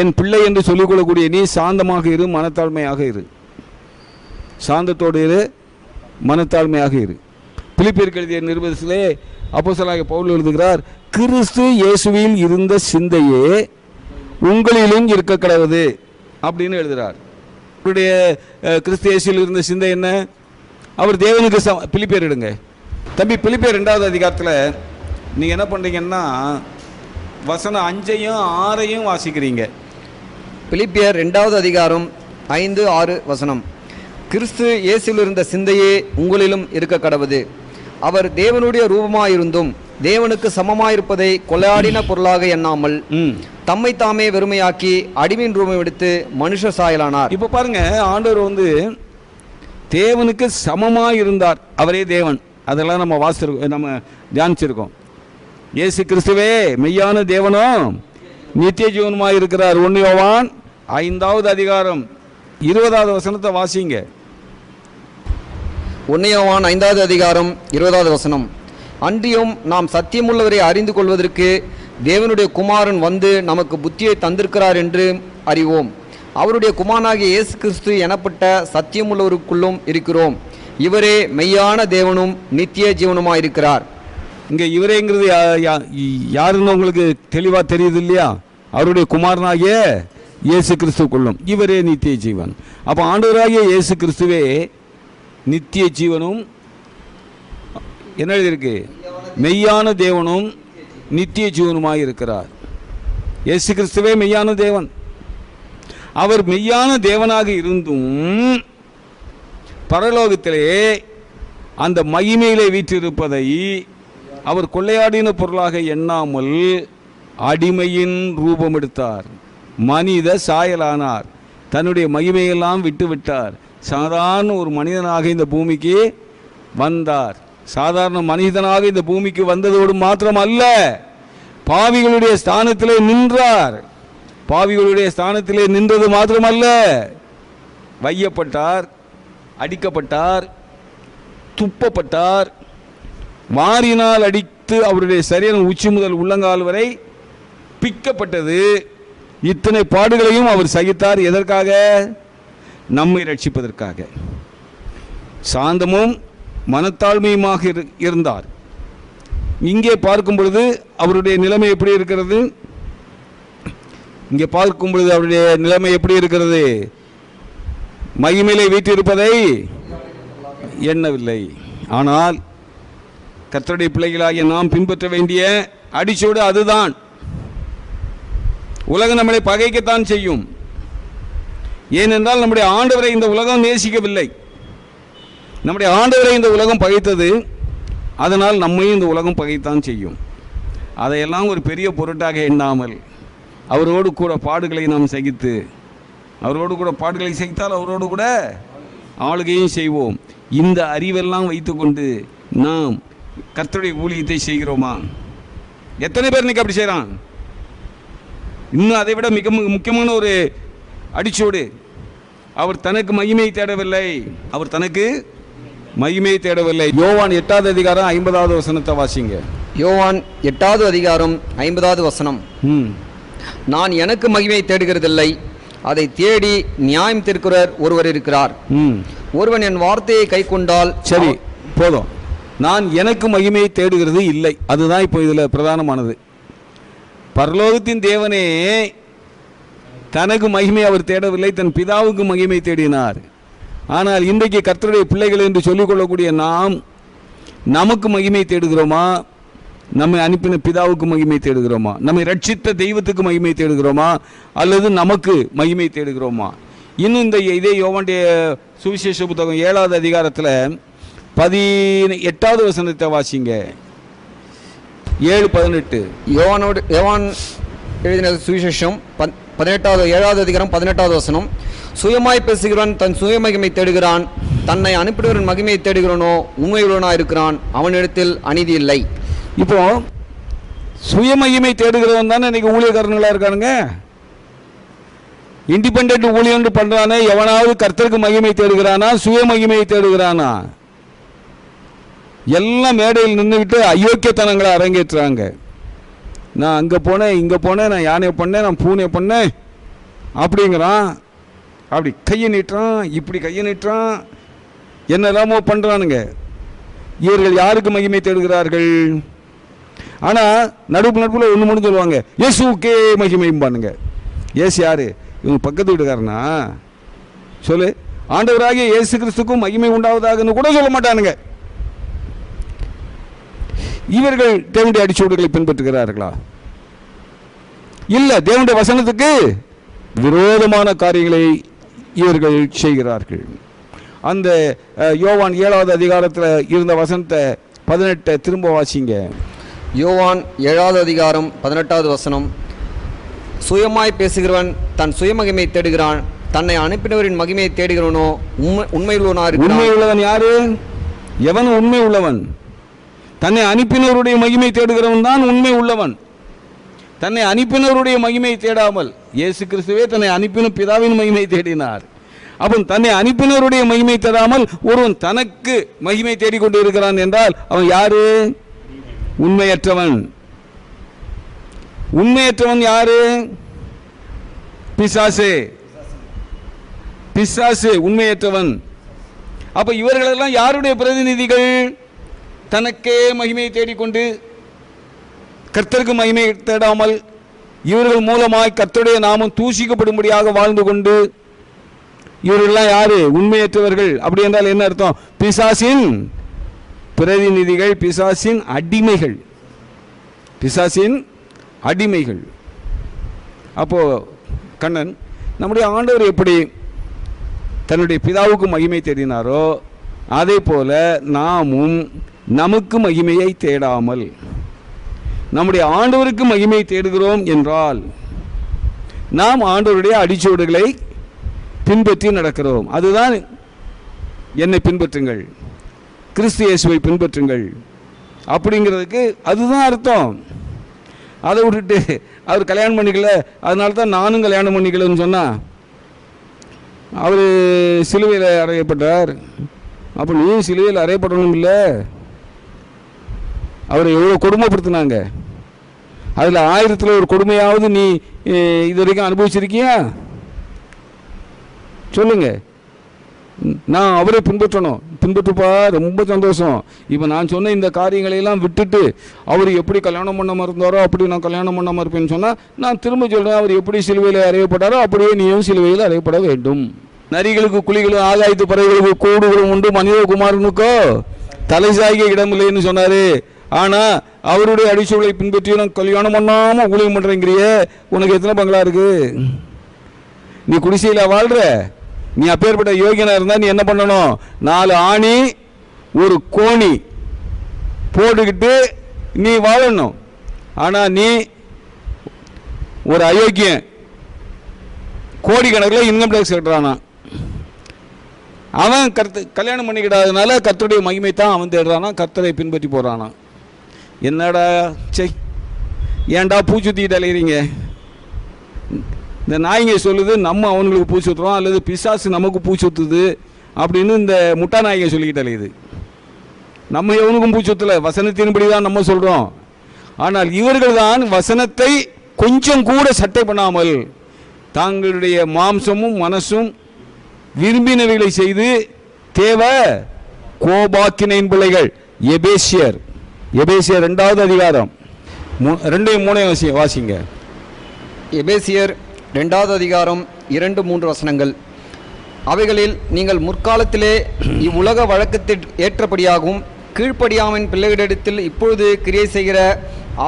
என் பிள்ளை என்று சொல்லிக்கொள்ளக்கூடிய நீ சாந்தமாக இரு, மனத்தாழ்மையாக இரு. சாந்தத்தோடு இரு, மனத்தாழ்மையாக இரு. பிலிப்பியருக்கு எழுதிய நிருபத்திலே அப்போஸ்தலனாகிய பவுல் எழுதுகிறார், கிறிஸ்து இயேசுவில் இருந்த சிந்தையே உங்களிலும் இருக்க கடவுது அப்படின்னு எழுதுகிறார். அவருடைய கிறிஸ்து இயேசுவில் இருந்த சிந்தை என்ன? அவர் தேவனுக்கு பிலிப்பியர் எடுங்க தம்பி. பிலிப்பியர் 2வது அதிகாரத்தில் நீங்கள் என்ன பண்ணுறீங்கன்னா வசனம் 5ஐயும் 6ஐயும் வாசிக்கிறீங்க. பிலிப்பியர் 2வது அதிகாரம் 5, 6 வசனம். கிறிஸ்து இயேசுவில் இருந்த சிந்தையே உங்களிலும் இருக்க கடவுது. அவர் தேவனுடைய ரூபமாயிருந்தும் தேவனுக்கு சமமாயிருப்பதை கொள்ளையாடின பொருளாக எண்ணாமல் தம்மை தாமே வெறுமையாக்கி அடிமையின் ரூபம் எடுத்து மனுஷ சாயலானார். இப்போ பாருங்க, ஆண்டவர் தேவனுக்கு சமமாக இருந்தார். அவரே தேவன். அதெல்லாம் நம்ம நம்ம தியானிச்சிருக்கோம். இயேசு கிறிஸ்துவே மெய்யான தேவனும் நித்திய ஜீவனுமாய் இருக்கிறார். 1 யோவான் 5வது அதிகாரம் 20வது வசனத்தை வாசிங்க. 1 யோவான் 5வது அதிகாரம் 20வது வசனம். அன்றியும் நாம் சத்தியமுள்ளவரை அறிந்து கொள்வதற்கு தேவனுடைய குமாரன் வந்து நமக்கு புத்தியை தந்திருக்கிறார் என்று அறிவோம். அவருடைய குமாரனாகிய இயேசு கிறிஸ்து எனப்பட்ட சத்தியமுள்ளவருக்குள்ளும் இருக்கிறோம். இவரே மெய்யான தேவனும் நித்திய ஜீவனுமாய் இருக்கிறார். இங்கே இவரேங்கிறது யாருன்னு உங்களுக்கு தெளிவாக தெரியுது இல்லையா? அவருடைய குமாரனாகிய இயேசு கிறிஸ்துக்குள்ளும் இவரே நித்திய ஜீவன். அப்போ ஆண்டவராகிய இயேசு கிறிஸ்துவே நித்திய ஜீவனும் என்ன எழுதியிருக்கு? மெய்யான தேவனும் நித்திய ஜீவனுமாய் இருக்கிறார். இயேசு கிறிஸ்துவே மெய்யான தேவன். அவர் மெய்யான தேவனாக இருந்தும் பரலோகத்திலே அந்த மகிமையிலே வீற்றிருப்பதை அவர் கொள்ளையாடின பொருளாக எண்ணாமல் அடிமையின் ரூபம் எடுத்தார், மனித சாயலானார், தன்னுடைய மகிமையெல்லாம் விட்டுவிட்டார். சாதாரண ஒரு மனிதனாக இந்த பூமிக்கு வந்தார். சாதாரண மனிதனாக இந்த பூமிக்கு வந்ததோடு மாத்திரமல்ல, பாவிகளுடைய ஸ்தானத்திலே நின்றார். பாவிகளுடைய ஸ்தானத்திலே நின்றது மாத்திரமல்ல, வையப்பட்டார், அடிக்கப்பட்டார், துப்பப்பட்டார், வாரினால் அடித்து அவருடைய சரீரம் உச்சி முதல் உள்ளங்கால் வரை பிக்கப்பட்டது. இத்தனை பாடுகளையும் அவர் சகித்தார். எதற்காக? நம்மை ரட்சிப்பதற்காக. சாந்தமும் மனத்தாழ்மையுமாக இருந்தார். இங்கே பார்க்கும் பொழுது அவருடைய நிலைமை எப்படி இருக்கிறது? இங்கே பார்க்கும் பொழுது அவருடைய நிலைமை எப்படி இருக்கிறது? மகிமையிலே வீற்றிருப்பதை எண்ணவில்லை. ஆனால் கர்த்தருடைய பிள்ளைகளாகிய நாம் பின்பற்ற வேண்டிய அடிச்சோடு அதுதான். உலகம் நம்மளை பகைக்கத்தான் செய்யும். ஏனென்றால் நம்முடைய ஆண்டவரை இந்த உலகம் நேசிக்கவில்லை. நம்முடைய ஆண்டவரை இந்த உலகம் பகைத்தது. அதனால் நம்மையும் இந்த உலகம் பகைத்தான் செய்யும். அதையெல்லாம் ஒரு பெரிய பொருட்டாக எண்ணாமல் அவரோடு கூட பாடுகளை நாம் சகித்து, அவரோடு கூட பாடுகளை சகித்தால் அவரோடு கூட ஆளுகையும் செய்வோம். இந்த அறிவெல்லாம் வைத்துக்கொண்டு நாம் கர்த்தருடைய ஊழியத்தை செய்கிறோமா? எத்தனை பேர் இன்னைக்கு அப்படி செய்கிறான்? இன்னும் அதை விட மிக முக்கியமான ஒரு அடிச்சோடு, அவர் தனக்கு மகிமை தேடவில்லை. அவர் தனக்கு மகிமை தேடவில்லை. யோவான் 8வது அதிகாரம் 50வது வசனத்தை வாசிங்க. யோவான் 8வது அதிகாரம் 50வது வசனம். நான் எனக்கு மகிமை தேடுகிறதில்லை, அதை தேடி நியாயம் தீர்க்கிறவர் ஒருவர் இருக்கிறார். ஒருவன் என் வார்த்தையை கை கொண்டால். சரி, போதும். நான் எனக்கு மகிமையை தேடுகிறது இல்லை. அதுதான் இப்போ இதில் பிரதானமானது. பரலோகத்தின் தேவனே தனக்கு மகிமை அவர் தேடவில்லை, தன் பிதாவுக்கு மகிமை தேடினார். ஆனால் இன்றைக்கு கர்த்தருடைய பிள்ளைகள் என்று சொல்லிக்கொள்ளக்கூடிய நாம் நமக்கு மகிமை தேடுகிறோமா, நம்மை அனுப்பின பிதாவுக்கு மகிமை தேடுகிறோமா, நம்மை ரட்சித்த தெய்வத்துக்கு மகிமை தேடுகிறோமா, அல்லது நமக்கு மகிமை தேடுகிறோமா? இன்னும் இதே யோவானுடைய சுவிசேஷ புத்தகம் 7வது அதிகாரத்தில் 18வது வசனத்தை வாசிங்க. 7:18. யோவான் எழுதின சுவிசேஷம் 7வது அதிகாரம் 18வது வசனம். சுயமாய் பேசுகிறவன் தன் சுயமகிமை தேடுகிறான், தன்னை அனுப்பினவரின் மகிமையை தேடுகிறவனோ உண்மையுள்ளவனா இருக்கிறான், அவனிடத்தில் அநீதி இல்லை. இப்போ சுயமகிமை தேடுகிறவன் தானே இன்னைக்கு ஊழியக்காரங்களா இருக்கானுங்க. இண்டிபெண்ட் ஊழியம் பண்றானே, எவனாவது கர்த்தருக்கு மகிமை தேடுகிறானா, சுயமகிமையை தேடுகிறானா? எல்லாம் மேடையில் நின்றுவிட்டு அயோக்கியத்தனங்களை அரங்கேற்றுறாங்க. நான் அங்கே போனேன், இங்கே போனேன், நான் யானை பண்ணேன், நான் பூனை பண்ணேன் அப்படிங்கிறான். அப்படி கையை நீட்டுறான், இப்படி கையை நீட்டுறான், என்னெல்லாமோ பண்ணுறானுங்க. இவர்கள் யாருக்கு மகிமை தேடுகிறார்கள்? ஆனால் நடுப்புல ஒன்று மட்டும் சொல்லுவாங்க, இயேசுக்கே மகிமைம்பானுங்க. இயேசு யாரு? இவங்க பக்கத்து வீட்டுக்காரனா? சொல்லு. ஆண்டவராகிய இயேசு கிறிஸ்துக்கும் மகிமை உண்டாவதாகன்னு கூட சொல்ல மாட்டானுங்க. இவர்கள் தேவனுடைய அடிச்சூடுகளை பின்பற்றுகிறார்களா? இல்லை, தேவனுடைய வசனத்துக்கு விரோதமான காரியங்களை இவர்கள் செய்கிறார்கள். அந்த யோவான் 7வது அதிகாரத்தில் இருந்த வசனத்தை 18 திரும்ப வாசிங்க. யோவான் 7வது அதிகாரம் 18வது வசனம். சுயமாய் பேசுகிறவன் தன் சுயமகிமை தேடுகிறான், தன்னை அனுப்பினவரின் மகிமையை தேடுகிறவனோ உண்மையுள்ளவனா இருக்கிறான். உண்மை உள்ளவன் யாரு? எவன் உண்மை உள்ளவன்? தன்னை அனுப்பினவருடைய மகிமை தேடுகிறவன் தான் உண்மை உள்ளவன். தன்னை அனுப்பினவருடைய மகிமை தேடாமல், இயேசு கிறிஸ்துவே தன்னை அனுப்பின பிதாவின் மகிமை தேடினார். அப்போ தன்னை அனுப்பினவருடைய மகிமை தேடாமல் ஒருவன் தனக்கு மகிமை தேடிக்கொண்டு இருக்கிறான் என்றால் அவன் யாரு? உண்மையற்றவன். உண்மையற்றவன் யாரு? பிசாசு. பிசாசு உண்மையற்றவன். அப்ப இவர்களெல்லாம் யாருடைய பிரதிநிதிகள்? தனக்கே மகிமையை தேடிக்கொண்டு கர்த்தருக்கு மகிமை தேடாமல் இவர்கள் மூலமாய் கர்த்தருடைய நாமம் தூஷிக்கப்படும்படியாக வாழ்ந்து கொண்டு இவர்கள்லாம் யாரு? உண்மையற்றவர்கள். அப்படி என்றால் என்ன அர்த்தம்? பிசாசின் பிரதிநிதிகள், பிசாசின் அடிமைகள். பிசாசின் அடிமைகள். அப்போ கண்ணன் நம்முடைய ஆண்டவர் எப்படி தன்னுடைய பிதாவுக்கு மகிமை தேடினாரோ அதே போல நாமும் நமக்கு மகிமையை தேடாமல் நம்முடைய ஆண்டவருக்கு மகிமை தேடுகிறோம் என்றால் நாம் ஆண்டவருடைய அடிச்சுவடுகளை பின்பற்றி நடக்கிறோம். அதுதான் என்னை பின்பற்றுங்கள், கிறிஸ்து இயேசுவை பின்பற்றுங்கள் அப்படிங்கிறதுக்கு அதுதான் அர்த்தம். அதை விட்டுட்டு அவர் கல்யாணம் பண்ணிக்கல, அதனால தான் நானும் கல்யாணம் பண்ணிக்கலன்னு சொன்னால் அவர் சிலுவையில் அறையப்பட்டார், அப்போ நீ சிலுவையில் அறையப்படணும் இல்லை? அவரை எவ்வளோ கொடுமைப்படுத்தினாங்க. அதில் 1000ல் ஒரு கொடுமையாவது நீ இது வரைக்கும் அனுபவிச்சிருக்கியா? சொல்லுங்க. நான் அவரை பின்பற்றணும். பின்பற்றுப்பா, ரொம்ப சந்தோஷம். இப்போ நான் சொன்ன இந்த காரியங்களையெல்லாம் விட்டுட்டு அவர் எப்படி கல்யாணம் பண்ணாமல் இருந்தாரோ அப்படி நான் கல்யாணம் பண்ணாமல் இருப்பேன்னு சொன்னால் நான் திரும்ப சொல்கிறேன், அவர் எப்படி சிலுவையில் அறையப்பட்டாரோ அப்படியே நீயும் சிலுவையில் அறையப்பட வேண்டும். நரிகளுக்கு குழிகளும் ஆகாயத்து பறவைகளுக்கு கூடுகளும் உண்டு, மனிதகுமாரனுக்கோ தலை சாய்க இடமில்லைன்னு சொன்னார். ஆனால் அவருடைய அடிச்சூழலை பின்பற்றி நான் கல்யாணம் பண்ணாமல் ஊழியம் பண்ணுறேங்கிறியே, உனக்கு எத்தனை பங்களா இருக்கு? நீ குடிசையில் வாழ்கிற? நீ அப்பேற்பட்ட யோகியனாக இருந்தால் நீ என்ன பண்ணணும்? 4 ஆணி ஒரு கோணி போட்டுக்கிட்டு நீ வாழணும். ஆனால் நீ ஒரு அயோக்கியன், கோடிக்கணக்கில் இன்கம் டேக்ஸ் கட்டுறானா. அவன் கல்யாணம் பண்ணிக்கிடாதனால கர்த்தருடைய மகிமை தான் அவன் தேடுறானா, கர்த்தரை பின்பற்றி போகிறானா. என்னடா செய், ஏன்டா பூச்சுத்திக்கிட்டு அலைகிறீங்க? இந்த நாய்ங்க சொல்லுது நம்ம அவங்களுக்கு பூச்சி ஊற்றுறோம், அல்லது பிசாசு நமக்கு பூச்சி ஊற்றுது அப்படின்னு இந்த முட்டா நாய்ங்க சொல்லிக்கிட்டு அலையுது. நம்ம எவனுக்கும் பூச்சி ஊற்றலை, வசனத்தின்படி தான் நம்ம சொல்கிறோம். ஆனால் இவர்கள் தான் வசனத்தை கொஞ்சம் கூட சட்டை பண்ணாமல் தாங்களுடைய மாம்சமும் மனசும் விரும்பினவைகளை செய்து தேவ கோபாக்கினையின் பிள்ளைகள். எபேசியர் 2வது அதிகாரம் 2-3 வாசிங்க. எபேசியர் 2வது அதிகாரம் 2-3 வசனங்கள். அவைகளில் நீங்கள் முற்காலத்திலே இவ்வுலக வழக்கத்திற்கு ஏற்றபடியாகவும் கீழ்ப்படியாமின் பிள்ளைகளிடத்தில் இப்பொழுது கிரியை செய்கிற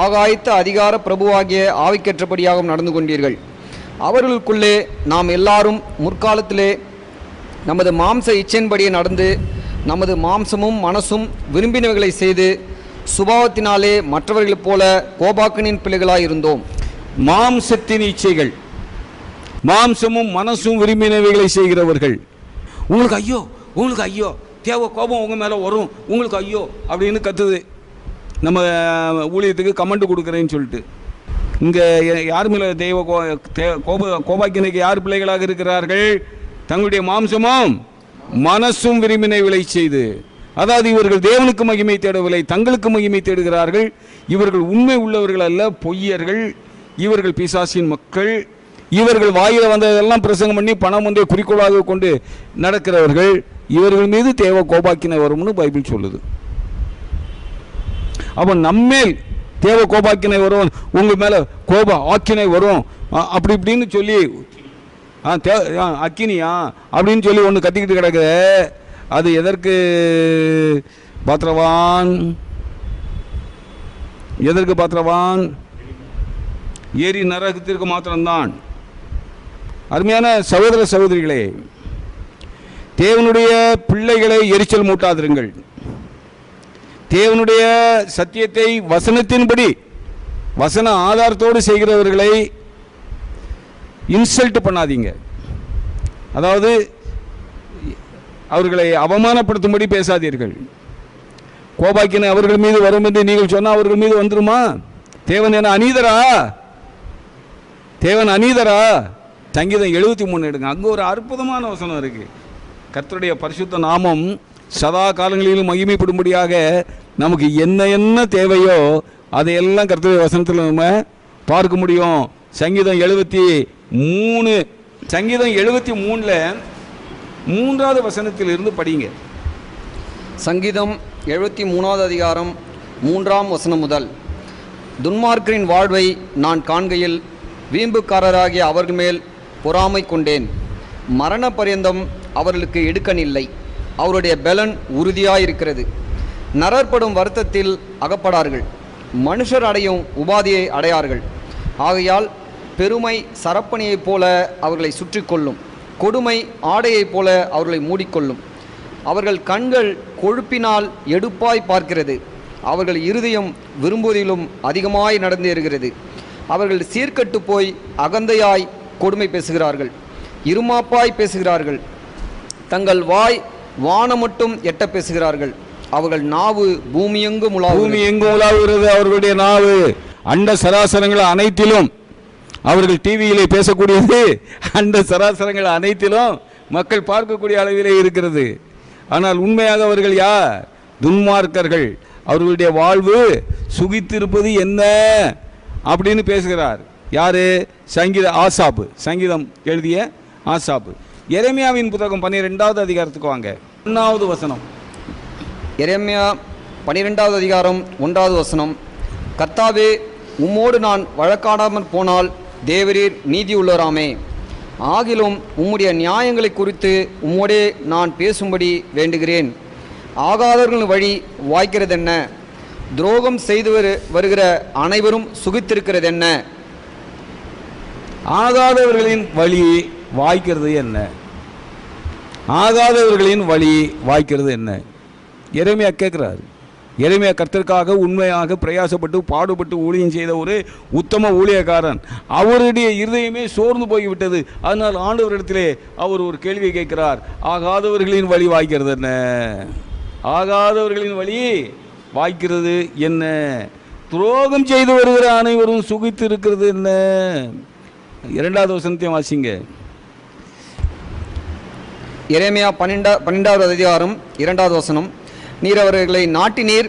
ஆகாயத்த அதிகார பிரபுவாகிய ஆவிக்கேற்றபடியாகவும் நடந்து கொண்டீர்கள். அவர்களுக்குள்ளே நாம் எல்லாரும் முற்காலத்திலே நமது மாம்ச இச்சையின்படியே நடந்து நமது மாம்சமும் மனசும் விரும்பினவைகளை செய்து சுபாவத்தினாலே மற்றவர்களைப் போல கோபாக்கனின் பிள்ளைகளாய் இருந்தோம். மாம்சத்தின் இச்சைகள், மாம்சமும் மனசும் விரும்பினவைகளை செய்கிறவர்கள். உங்களுக்கு ஐயோ, உங்களுக்கு ஐயோ, தேவ கோபம் உங்கள் மேலே வரும், உங்களுக்கு ஐயோ அப்படின்னு கத்துது. நம்ம ஊழியத்துக்கு கமெண்ட் கொடுக்குறேன்னு சொல்லிட்டு இங்கே யார் மேலே தெய்வ கோபாக்கினைக்கு யார் பிள்ளைகளாக இருக்கிறார்கள்? தங்களுடைய மாம்சமும் மனசும் விரும்பினவைகளை செய்து. அதாவது இவர்கள் தேவனுக்கு மகிமை தேடவில்லை, தங்களுக்கு மகிமை தேடுகிறார்கள். இவர்கள் உண்மை உள்ளவர்கள் அல்ல, பொய்யர்கள். இவர்கள் பிசாசின் மக்கள். இவர்கள் வாயில வந்ததெல்லாம் பிரசங்கம் பண்ணி பணம் ஒன்றை குறிக்கோளாக கொண்டு நடக்கிறவர்கள். இவர்கள் மீது தேவ கோபாக்கினை வரும்னு பைபிள் சொல்லுது. அப்போ நம்மேல் தேவ கோபாக்கினை வரும், உங்கள் மேலே கோப ஆக்கினை வரும் அப்படி இப்படின்னு சொல்லி அக்கினியா அப்படின்னு சொல்லி ஒன்று கத்திக்கிட்டு கிடக்குது. அது எதற்கு பாத்திரவான்? எதற்கு பாத்திரவான்? ஏரி நரகத்திற்கு மாத்திரம்தான். அருமையான சகோதர சகோதரிகளே, தேவனுடைய பிள்ளைகளை எரிச்சல் மூட்டாதிருங்கள். தேவனுடைய சத்தியத்தை வசனத்தின்படி வசன ஆதாரத்தோடு செய்கிறவர்களை இன்சல்ட் பண்ணாதீங்க. அதாவது அவர்களை அவமானப்படுத்தும்படி பேசாதீர்கள். கோபாக்கினை அவர்கள் மீது வரும் என்று நீங்கள் சொன்னால் அவர்கள் மீது வந்துருமா? தேவன் என அநீதரா? தேவன் அநீதரா? சங்கீதம் 73 எடுங்க, அங்கே ஒரு அற்புதமான வசனம் இருக்கு. கர்த்தருடைய பரிசுத்த நாமம் சதா காலங்களிலும் மகிமைப்படும்படியாக நமக்கு என்ன என்ன தேவையோ அதையெல்லாம் கர்த்தருடைய வசனத்தில் நம்ம பார்க்க முடியும். சங்கீதம் 73 சங்கீதம் 73 3வது வசனத்தில் இருந்து படிங்க. சங்கீதம் 73வது அதிகாரம் 3ஆம் வசனம் முதல். துன்மார்க்கரின் வாழ்வை நான் காண்கையில் வீம்புக்காரராகிய அவர்கள் மேல் பொறாமை கொண்டேன். மரண பரியந்தம் அவர்களுக்கு எடுக்கனில்லை, அவருடைய பலன் உறுதியாயிருக்கிறது. நரற்படும் வருத்தத்தில் அகப்படார்கள், மனுஷர் அடையும் உபாதியை அடையார்கள். ஆகையால் பெருமை சரப்பணியைப் போல அவர்களை சுற்றி கொள்ளும், கொடுமை ஆடையைப் போல அவர்களை மூடிக்கொள்ளும். அவர்கள் கண்கள் கொழுப்பினால் எடுப்பாய் பார்க்கிறது, அவர்கள் இருதயம் விரும்புவதிலும் அதிகமாய் நடந்தேறுகிறது. அவர்கள் சீர்கட்டு போய் அகந்தையாய் கொடுமை பேசுகிறார்கள், இருமாப்பாய் பேசுகிறார்கள். தங்கள் வாய் வானம் மட்டும் எட்ட பேசுகிறார்கள். அவர்கள் நாவு பூமியெங்கும் உலாவுகிறது. அவர்களுடைய நாவு அண்ட சராசரங்கள் அனைத்திலும், அவர்கள் டிவியிலே பேசக்கூடியது அண்ட சராசரங்கள் அனைத்திலும் மக்கள் பார்க்கக்கூடிய அளவிலே இருக்கிறது. ஆனால் உண்மையாக அவர்கள் யார்? துன்மார்க்கர்கள். அவர்களுடைய வாழ்வு சுகித்திருப்பது என்ன அப்படின்னு பேசுகிறார். யாரு? ஆசாப்பு, சங்கீதம் எழுதிய ஆசாப்பு. எரேமியாவின் புத்தகம் 12வது அதிகாரத்துக்கு வாங்க. 1வது வசனம். எரேமியா 12வது அதிகாரம் 1வது வசனம். கர்த்தாவே, உம்மோடு நான் வழக்காடாமல் போனால் தேவரீர் நீதி உள்ளவராமே. ஆகிலும் உம்முடைய நியாயங்களை குறித்து உம்மோடே நான் பேசும்படி வேண்டுகிறேன். ஆகாதவர்களின் வழி வாய்க்கிறதென்ன? துரோகம் செய்து வருகிற அனைவரும் சுகித்திருக்கிறது என்ன? ஆகாதவர்களின் வழி வாய்க்கிறது என்ன? ஆகாதவர்களின் வழி வாய்க்கிறது என்ன? எரேமியா கேட்கிறார். எரேமியா கர்த்தருக்காக உண்மையாக பிரயாசப்பட்டு பாடுபட்டு ஊழியம் செய்த ஒரு உத்தம ஊழியக்காரன். அவருடைய இருதயமே சோர்ந்து போய்விட்டது. அதனால் ஆண்டவரிடத்திலே அவர் ஒரு கேள்வி கேட்கிறார். ஆகாதவர்களின் வழி வாய்க்கிறது என்ன? ஆகாதவர்களின் வழி வாய்க்கிறது என்ன? துரோகம் செய்து வருகிற அனைவரும் சுகித்து இருக்கிறது என்ன? 2வது வசனத்தையும் வாசிங்க. எரேமியா 12வது அதிகாரம் 2வது வசனம். நீர் அவர்களை நாட்டினீர்,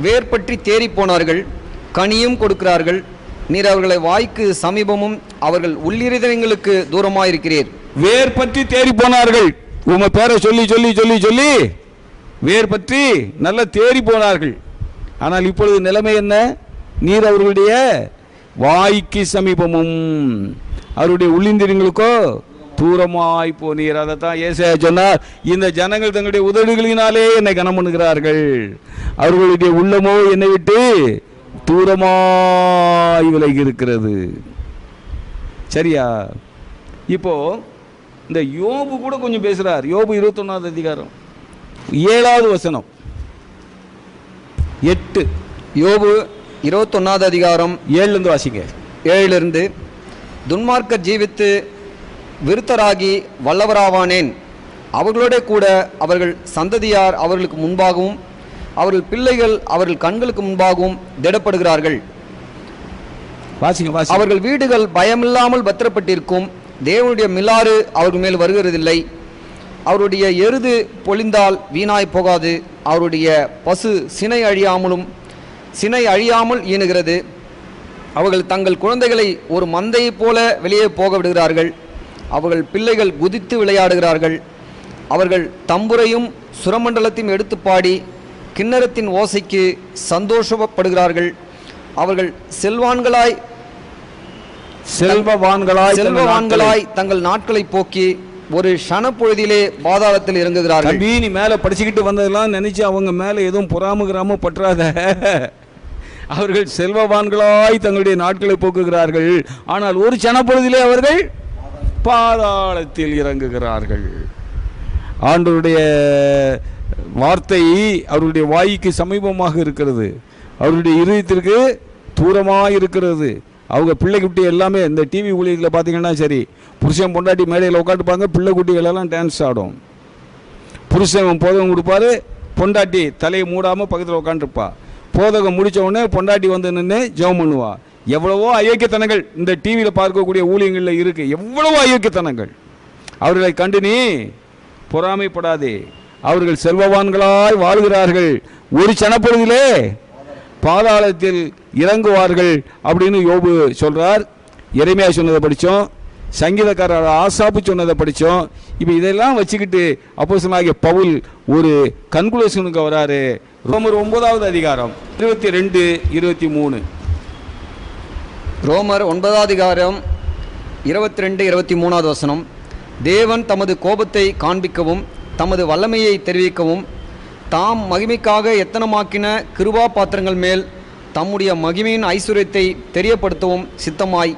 வேர் பற்றி தேறி போனார்கள், கனியும் கொடுக்கிறார்கள், நீர் அவர்களை வாய்க்கு சமீபமும் அவர்கள் உள்ளிருதயங்களுக்கு தூரமாயிருக்கிறீர். வேர் பற்றி தேறி போனார்கள். உங்க பேரை சொல்லி சொல்லி சொல்லி சொல்லி வேர் பற்றி நல்ல தேறி போனார்கள். ஆனால் இப்பொழுது நிலைமை என்ன? நீர் அவர்களுடைய வாய்க்கு சமீபமும் அவருடைய உள்ளிந்திரியங்களுக்கோ தூரமாய் போனீர். அதைத்தான் ஏசாயா சொன்னார், இந்த ஜனங்கள் தங்களுடைய உதடுகளினாலே என்னை கனம் பண்ணுகிறார்கள், அவர்களுடைய உள்ளமோ என்னை விட்டு தூரமாய் விலகி இருக்கிறது. சரியா? இப்போ இந்த யோபு கூட கொஞ்சம் பேசுறார். யோபு 21வது அதிகாரம் 7வது வசனம் 8. யோபு 21வது அதிகாரம் 7லிருந்து வாசிங்க. 7லிருந்து, துன்மார்க்கர் ஜீவித்து விருத்தராகி வல்லவராவானேன், அவர்களோட கூட அவர்கள் சந்ததியார் அவர்களுக்கு முன்பாகவும் அவர்கள் பிள்ளைகள் அவர்கள் கண்களுக்கு முன்பாகவும் திடப்படுகிறார்கள். வாசிங்க வாசிங்க. அவர்கள் வீடுகள் பயமில்லாமல் பத்திரப்பட்டிருக்கும், தேவனுடைய மிலாறு அவர்கள் மேல் வருகிறதில்லை. அவருடைய எருது பொழிந்தால் வீணாய் போகாது, அவருடைய பசு சினை அழியாமல் ஈனுகிறது. அவர்கள் தங்கள் குழந்தைகளை ஒரு மந்தையைப் போல வெளியே போக விடுகிறார்கள். அவர்கள் பிள்ளைகள் குதித்து விளையாடுகிறார்கள். அவர்கள் தம்புரையும் சுரமண்டலத்தையும் எடுத்து பாடி கிண்ணறத்தின் ஓசைக்கு சந்தோஷப்படுகிறார்கள். அவர்கள் செல்வவான்களாய் தங்கள் நாட்களை போக்கி ஒரு க்ஷணப்பொழுதிலே பாதாளத்தில் இறங்குகிறார்கள். நீ மேல படிச்சுக்கிட்டு வந்ததெல்லாம் நினைச்சு அவங்க மேல எதுவும் பொறாம பற்றாத. அவர்கள் செல்வவான்களாய் தங்களுடைய நாட்களை போக்குகிறார்கள், ஆனால் ஒரு க்ஷணப்பொழுதிலே அவர்கள் பாதாளத்தில் இறங்குகிறார்கள். ஆண்டவருடைய வார்த்தை அவருடைய வாய்க்கு சமீபமாக இருக்கிறது, அவருடைய இதயத்திற்கு தூரமாக இருக்கிறது. அவங்க பிள்ளை குட்டி எல்லாமே இந்த டிவி ஊழியத்தில் பார்த்தீங்கன்னா சரி, புருஷன் பொண்டாட்டி மேடையில் உட்காந்துப்பாங்க, பிள்ளை குட்டிகளெல்லாம் டான்ஸ் ஆடும். புருஷன் போதகம் கொடுப்பாரு, பொண்டாட்டி தலையை மூடாமல் பக்கத்தில் உட்காந்துருப்பா. போதகம் முடித்த உடனே பொண்டாட்டி வந்து நின்று ஜெபம் பண்ணுவா. எவ்வளவோ அயோக்கியத்தனங்கள் இந்த டிவியில் பார்க்கக்கூடிய ஊழியங்களில் இருக்கு. எவ்வளவோ அயோக்கியத்தனங்கள். அவர்களை கண்டு நீ பொறாமைப்படாதே. அவர்கள் செல்வவான்களாய் வாழ்கிறார்கள், ஒரு க்ஷணப்பொழுதிலே பாதாளத்தில் இறங்குவார்கள் அப்படின்னு யோபு சொல்றார். எரேமியா சொன்னதை படித்தோம், சங்கீதக்காரர் ஆசாப்பு சொன்னதை படித்தோம். இப்போ இதெல்லாம் வச்சுக்கிட்டு அப்போஸ்தலனாகிய பவுல் ஒரு கன்க்ளூஷனுக்கு வராரு. ரோமர் 9வது அதிகாரம் 22, 23. ரோமர் 9வது அதிகாரம் 22, 23வது வசனம். தேவன் தமது கோபத்தை காண்பிக்கவும் தமது வல்லமையை தெரிவிக்கவும் தாம் மகிமைக்காக எத்தனமாக்கின கிருபா பாத்திரங்கள் மேல் தம்முடைய மகிமையின் ஐஸ்வர்யத்தை தெரியப்படுத்தவும் சித்தமாய்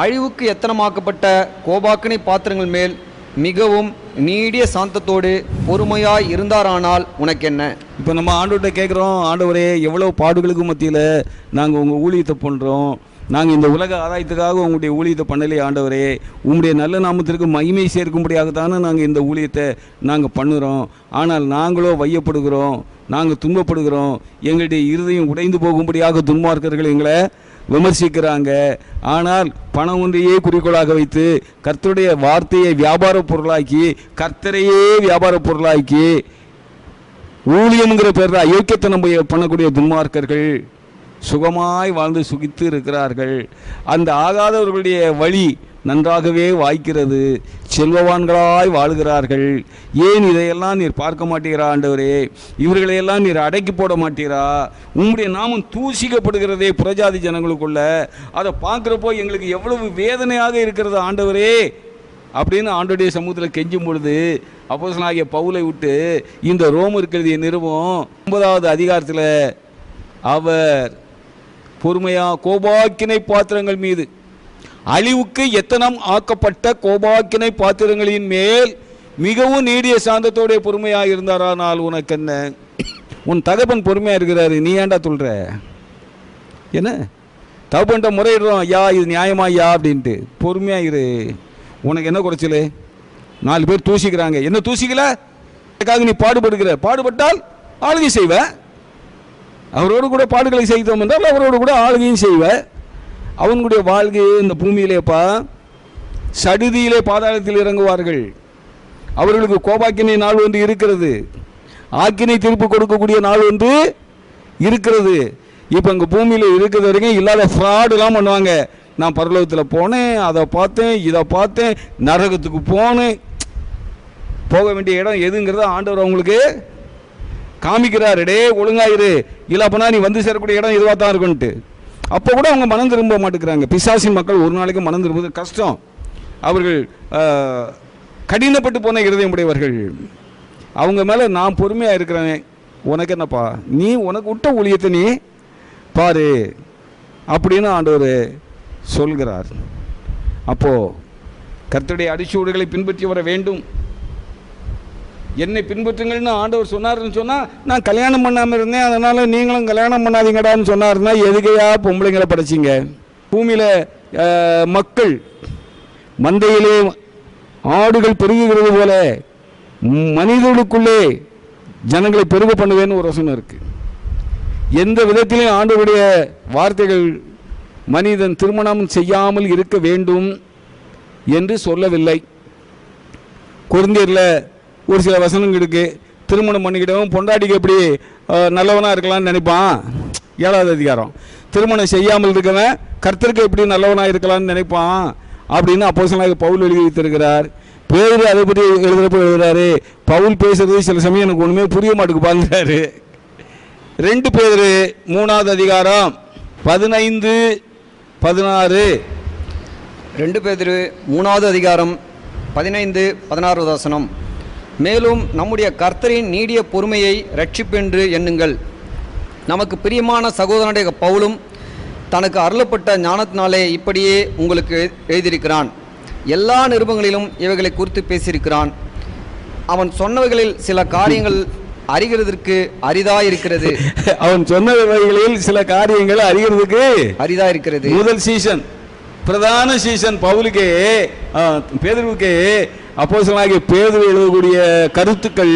அழிவுக்கு எத்தனமாக்கப்பட்ட கோபாக்கினை பாத்திரங்கள் மேல் மிகவும் நீடிய சாந்தத்தோடு பொறுமையாய் இருந்தாரானால் உனக்கென்ன? இப்போ நம்ம ஆண்டவர்கிட்ட கேட்குறோம், ஆண்டவரே எவ்வளோ பாடுகளுக்கு மத்தியில் நாங்கள் உங்கள் ஊழியத்தை பண்ணுறோம், நாங்கள் இந்த உலக ஆதாயத்துக்காக உங்களுடைய ஊழியத்தை பண்ணலையே ஆண்டவரே, உங்களுடைய நல்ல நாமத்திற்கு மகிமை சேர்க்கும்படியாகத்தானே நாங்கள் இந்த ஊழியத்தை நாங்கள் பண்ணுறோம். ஆனால் நாங்களோ வையப்படுகிறோம், நாங்கள் துன்பப்படுகிறோம், எங்களுடைய இருதயம் உடைந்து போகும்படியாக துன்மார்க்கர்கள் எங்களை விமர்சிக்கிறாங்க. ஆனால் பணம் ஒன்றையே குறிக்கோளாக வைத்து கர்த்தருடைய வார்த்தையை வியாபார பொருளாக்கி, கர்த்தரையே வியாபார பொருளாக்கி ஊழியம்ங்கிற பேரில் அயோக்கியத்தனம் பண்ணக்கூடிய துன்மார்க்கர்கள் சுகமாய் வாழ்ந்து சுகித்து இருக்கிறார்கள். அந்த ஆகாதவர்களுடைய வழி நன்றாகவே வாய்க்கிறது, செல்வவான்களாய் வாழ்கிறார்கள். ஏன் இதையெல்லாம் நீர் பார்க்க மாட்டீரா ஆண்டவரே? இவர்களையெல்லாம் நீர் அடக்கி போட மாட்டீரா? உங்களுடைய நாமம் தூசிக்கப்படுகிறதே புறஜாதி ஜனங்களுக்குள்ள, அதை பார்க்குறப்போ எங்களுக்கு எவ்வளவு வேதனையாக இருக்கிறது ஆண்டவரே அப்படின்னு ஆண்டவருடைய சமூகத்தில் கெஞ்சும் பொழுது அப்போஸ்தலனாகிய பவுலை விட்டு இந்த ரோமருக்கு எழுதிய நிருபம் 9வது அதிகாரத்தில் அவர் கோபாக்கினை பாத்திரங்கள் மீது, அழிவுக்கு எத்தனம் ஆக்கப்பட்ட கோபாக்கினை பாத்திரங்களின் மேல் மிகவும் நீடிய சாந்தத்தோடைய பொறுமையாக இருந்தாரானால் உனக்கு என்ன? உன் தகப்பன் பொறுமையாக இருக்கிறாரு, நீ ஏன்டா சொல்ற? என்ன தகப்பன்ட்ட முறையிடுறோம், ஐயா இது நியாயமா ஐயா அப்படின்ட்டு. பொறுமையாக இரு, உனக்கு என்ன குறைச்சல்? 4 பேர் தூசிக்கிறாங்க, என்ன தூசிக்கல? அதுக்காக நீ பாடுபட்டால் ஆளுகை செய்வ. அவரோடு கூட பாடுகளை செய்தோம் என்றால் அவரோடு கூட ஆளுகையும் செய்வ. அவங்களுடைய வாழ்க்கை இந்த பூமியிலேப்பா சடுதியிலே பாதாளத்தில் இறங்குவார்கள். அவர்களுக்கு கோபாக்கினை நாள் ஒன்று இருக்கிறது, ஆக்கினை திருப்பு கொடுக்கக்கூடிய நாள் ஒன்று இருக்கிறது. இப்போ இங்கே பூமியில் இருக்கிறது வரைக்கும் இல்லாத ஃப்ராடுலாம் பண்ணுவாங்க. நான் பரலோகத்தில் போனேன், அதை பார்த்தேன், இதை பார்த்தேன், நரகத்துக்கு போனேன். போக வேண்டிய இடம் எதுங்கிறத ஆண்டவர் அவங்களுக்கு காமிக்கிறாரு. டே ஒழுங்காயிரு, இல்லை அப்போனா நீ வந்து சேரக்கூடிய இடம் இதுவாக தான் இருக்குன்ட்டு. அப்போ கூட அவங்க மனம் திரும்ப மாட்டேங்கிறாங்க. பிசாசின் மக்கள் ஒரு நாளைக்கு மனம் திரும்புவது கஷ்டம். அவர்கள் கடினப்பட்டு போன இருதயம் உடையவர்கள். அவங்க மேலே நான் பொறுமையாக இருக்கிறேன். உனக்கு என்னப்பா, நீ உனக்கு விட்ட ஊழியத்தை நீ பாரு அப்படின்னு ஆண்டவர் சொல்கிறார். அப்போது கர்த்தருடைய அடிச்சுவடுகளை பின்பற்றி வர வேண்டும். என்னை பின்பற்றுங்கள்னு ஆண்டவர் சொன்னார்னு சொன்னால், நான் கல்யாணம் பண்ணாமல் இருந்தேன் அதனால் நீங்களும் கல்யாணம் பண்ணாதீங்கடான்னு சொன்னார்னா எதுக்கையா பொம்பளைங்களை படைச்சிங்க? பூமியில் மக்கள் மந்தையிலே ஆடுகள் பெருகுகிறது போல மனிதர்களுக்குள்ளே ஜனங்களை பெருக பண்ணுவேன்னு ஒரு வசனம் இருக்குது. எந்த விதத்திலையும் ஆண்டவருடைய வார்த்தைகள் மனிதன் திருமணம் செய்யாமல் இருக்க வேண்டும் என்று சொல்லவில்லை. கொரிந்தியரில் ஒரு சில வசனங்கள் இருக்கு. திருமணம் பண்ணிக்கிட்டவன் பொண்டாட்டிக்கு எப்படி நல்லவனாக இருக்கலாம்னு நினைப்பான். 7வது அதிகாரம். திருமணம் செய்யாமல் இருக்கவன் கர்த்தருக்கு எப்படி நல்லவனாக இருக்கலாம்னு நினைப்பான் அப்படின்னு அப்போஸ்தலனாகிய பவுல் எழுதி வைத்திருக்கிறார். பேர் அதை பற்றி எழுதுறப்போ எழுதுறாரு, பவுல் பேசுறது சில சமயம் எனக்கு ஒன்றுமே புரிய மாட்டுக்கு பாருங்கிறாரு. 2 பேர் 3வது அதிகாரம் 15-16. 2 பேதுரு 3வது அதிகாரம் 15-16 வசனம். மேலும் நம்முடைய கர்த்தரின் நீடிய பொறுமையை இரட்சிப்பென்று எண்ணுங்கள். நமக்கு பிரியமான சகோதரனுடைய பவுலும் தனக்கு அருளப்பட்ட ஞானத்தினாலே இப்படியே உங்களுக்கு எழுதியிருக்கிறான். எல்லா நிருபங்களிலும் இவைகளை குறித்து பேசியிருக்கிறான். அவன் சொன்னவைகளில் சில காரியங்கள் அறிகிறதுக்கு அரிதாயிருக்கிறது. அவன் சொன்னவைகளில் சில காரியங்கள் அறிகிறதுக்கு அரிதாயிருக்கிறது. முதல் சீசன், பிரதான சீசன் பவுலுக்கே பேதுருவுக்கே அப்போஸ்தலனாகிய பேதுரு எழுதக்கூடிய கருத்துக்கள்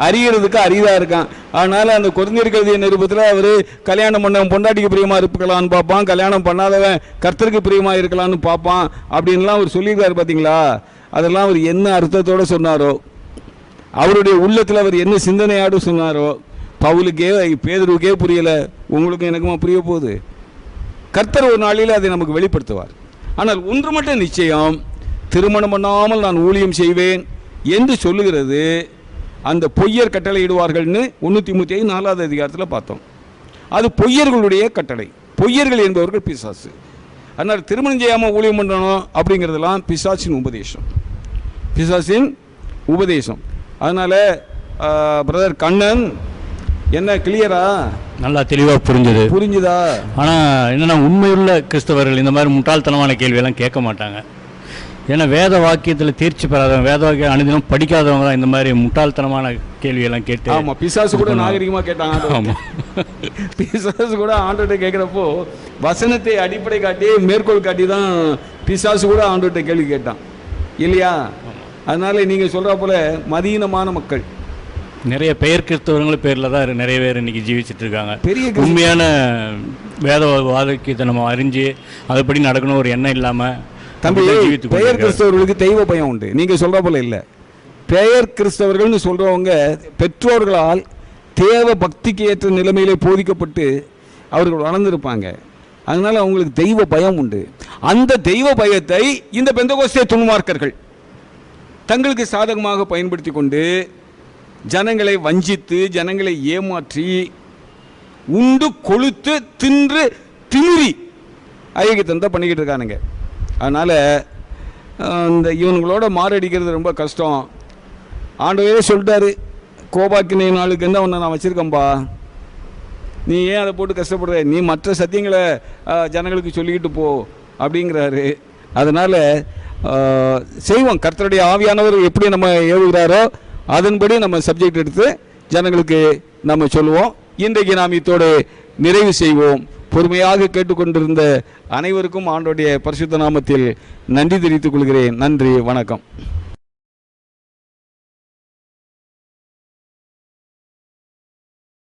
அறிகிறதுக்கு அரிதாக இருக்கான். அதனால் அந்த கொரிந்தியருக்கு எழுதிய நிருபத்தில் அவர் கல்யாணம் பண்ண பொண்டாட்டிக்கு பிரியமாக இருக்கலான்னு பார்ப்பான், கல்யாணம் பண்ணாதவன் கர்த்தருக்கு பிரியமாக இருக்கலான்னு பார்ப்பான் அப்படின்லாம் அவர் சொல்லியிருக்காரு. பார்த்தீங்களா? அதெல்லாம் அவர் என்ன அர்த்தத்தோடு சொன்னாரோ, அவருடைய உள்ளத்தில் அவர் என்ன சிந்தனையாடு சொன்னாரோ பவுலுக்கே பேதுருவுக்கே புரியலை. உங்களுக்கும் எனக்குமா புரிய போகுது? கர்த்தர் ஒரு நாளில் அதை நமக்கு வெளிப்படுத்துவார். ஆனால் ஒன்று மட்டும் நிச்சயம், திருமணம் பண்ணாமல் நான் ஊழியம் செய்வேன் என்று சொல்லுகிறது அந்த பொய்யர் கட்டளை இடுவார்கள்னு 1 4வது அதிகாரத்தில் பார்த்தோம். அது பொய்யர்களுடைய கட்டளை. பொய்யர்கள் என்பவர்கள் பிசாசு. அதனால் திருமணம் செய்யாமல் ஊழியம் பண்ணணும் அப்படிங்கிறதெல்லாம் பிசாசின் உபதேசம், பிசாசின் உபதேசம். அதனால் பிரதர் கண்ணன் என்ன கிளியரா? நல்லா தெளிவாக புரிஞ்சுதா? ஆனால் என்னென்னா உண்மையுள்ள கிறிஸ்தவர்கள் இந்த மாதிரி முட்டாள்தனமான கேள்வியெல்லாம் கேட்க மாட்டாங்க. ஏன்னா வேத வாக்கியத்தில் தேர்ச்சி பெறாதவங்க, வேத வாக்கியம் அனுதினம் படிக்காதவங்க தான் இந்த மாதிரி முட்டாள்தனமான கேள்வியெல்லாம் கேட்டு. ஆமாம், பிசாசு கூட நாகரிகமாக கேட்டாங்க. ஆமாம், பிசாசு கூட ஆண்டவர்கிட்ட கேட்குறப்போ வசனத்தை அடிப்படை காட்டி மேற்கோள் காட்டி தான் பிசாசு கூட ஆண்டவர்கிட்ட கேள்வி கேட்டான் இல்லையா? அதனால நீங்கள் சொல்கிற போல மதீனமான மக்கள், நிறைய பெயர் கிறிஸ்தவர்கள் பேரில் தான் நிறைய பேர் இன்றைக்கி ஜீவிச்சுட்டு இருக்காங்க. பெரிய உண்மையான வேத வாக்கியத்தை நம்ம அறிஞ்சு அதுபடி நடக்கணும் ஒரு எண்ணம் இல்லாமல். தம்பி, பெயர் கிறிஸ்தவர்களுக்கு தெய்வ பயம் உண்டு. நீங்கள் சொல்கிற போல இல்லை. பெயர் கிறிஸ்தவர்கள்னு சொல்கிறவங்க பெற்றோர்களால் தேவ பக்திக்கு ஏற்ற நிலைமையிலே போதிக்கப்பட்டு அவர்கள் வளர்ந்துருப்பாங்க. அதனால் அவங்களுக்கு தெய்வ பயம் உண்டு. அந்த தெய்வ பயத்தை இந்த பெந்தகோஸ்தே துன்மார்க்கர்கள் தங்களுக்கு சாதகமாக பயன்படுத்தி கொண்டு ஜனங்களை வஞ்சித்து ஜனங்களை ஏமாற்றி உண்டு கொளுத்து தின்று திமிரி ஐக்கியத்தை பண்ணிக்கிட்டு இருக்கானுங்க. அதனால் இந்த இவனுங்களோட மாரடிக்கிறது ரொம்ப கஷ்டம். ஆண்டவரே சொல்லிட்டாரு, கோபாக்கினை நாளுக்கு என்ன ஒன்று நான் வச்சுருக்கேன்பா, நீ ஏன் அதை போட்டு கஷ்டப்படுற, நீ மற்ற சத்தியங்களை ஜனங்களுக்கு சொல்லிக்கிட்டு போ அப்படிங்கிறாரு. அதனால் செய்வோம். கர்த்தருடைய ஆவியானவர் எப்படி நம்ம ஏவுகிறாரோ அதன்படி நம்ம சப்ஜெக்ட் எடுத்து ஜனங்களுக்கு நம்ம சொல்லுவோம். இன்றைக்கு நாம் இத்தோடு நிறைவு செய்வோம். பொறுமையாக கேட்டுக்கொண்டிருந்த அனைவருக்கும் ஆண்டவருடைய பரிசுத்த நாமத்தில் நன்றி தெரிவித்துக் கொள்கிறேன். நன்றி, வணக்கம்.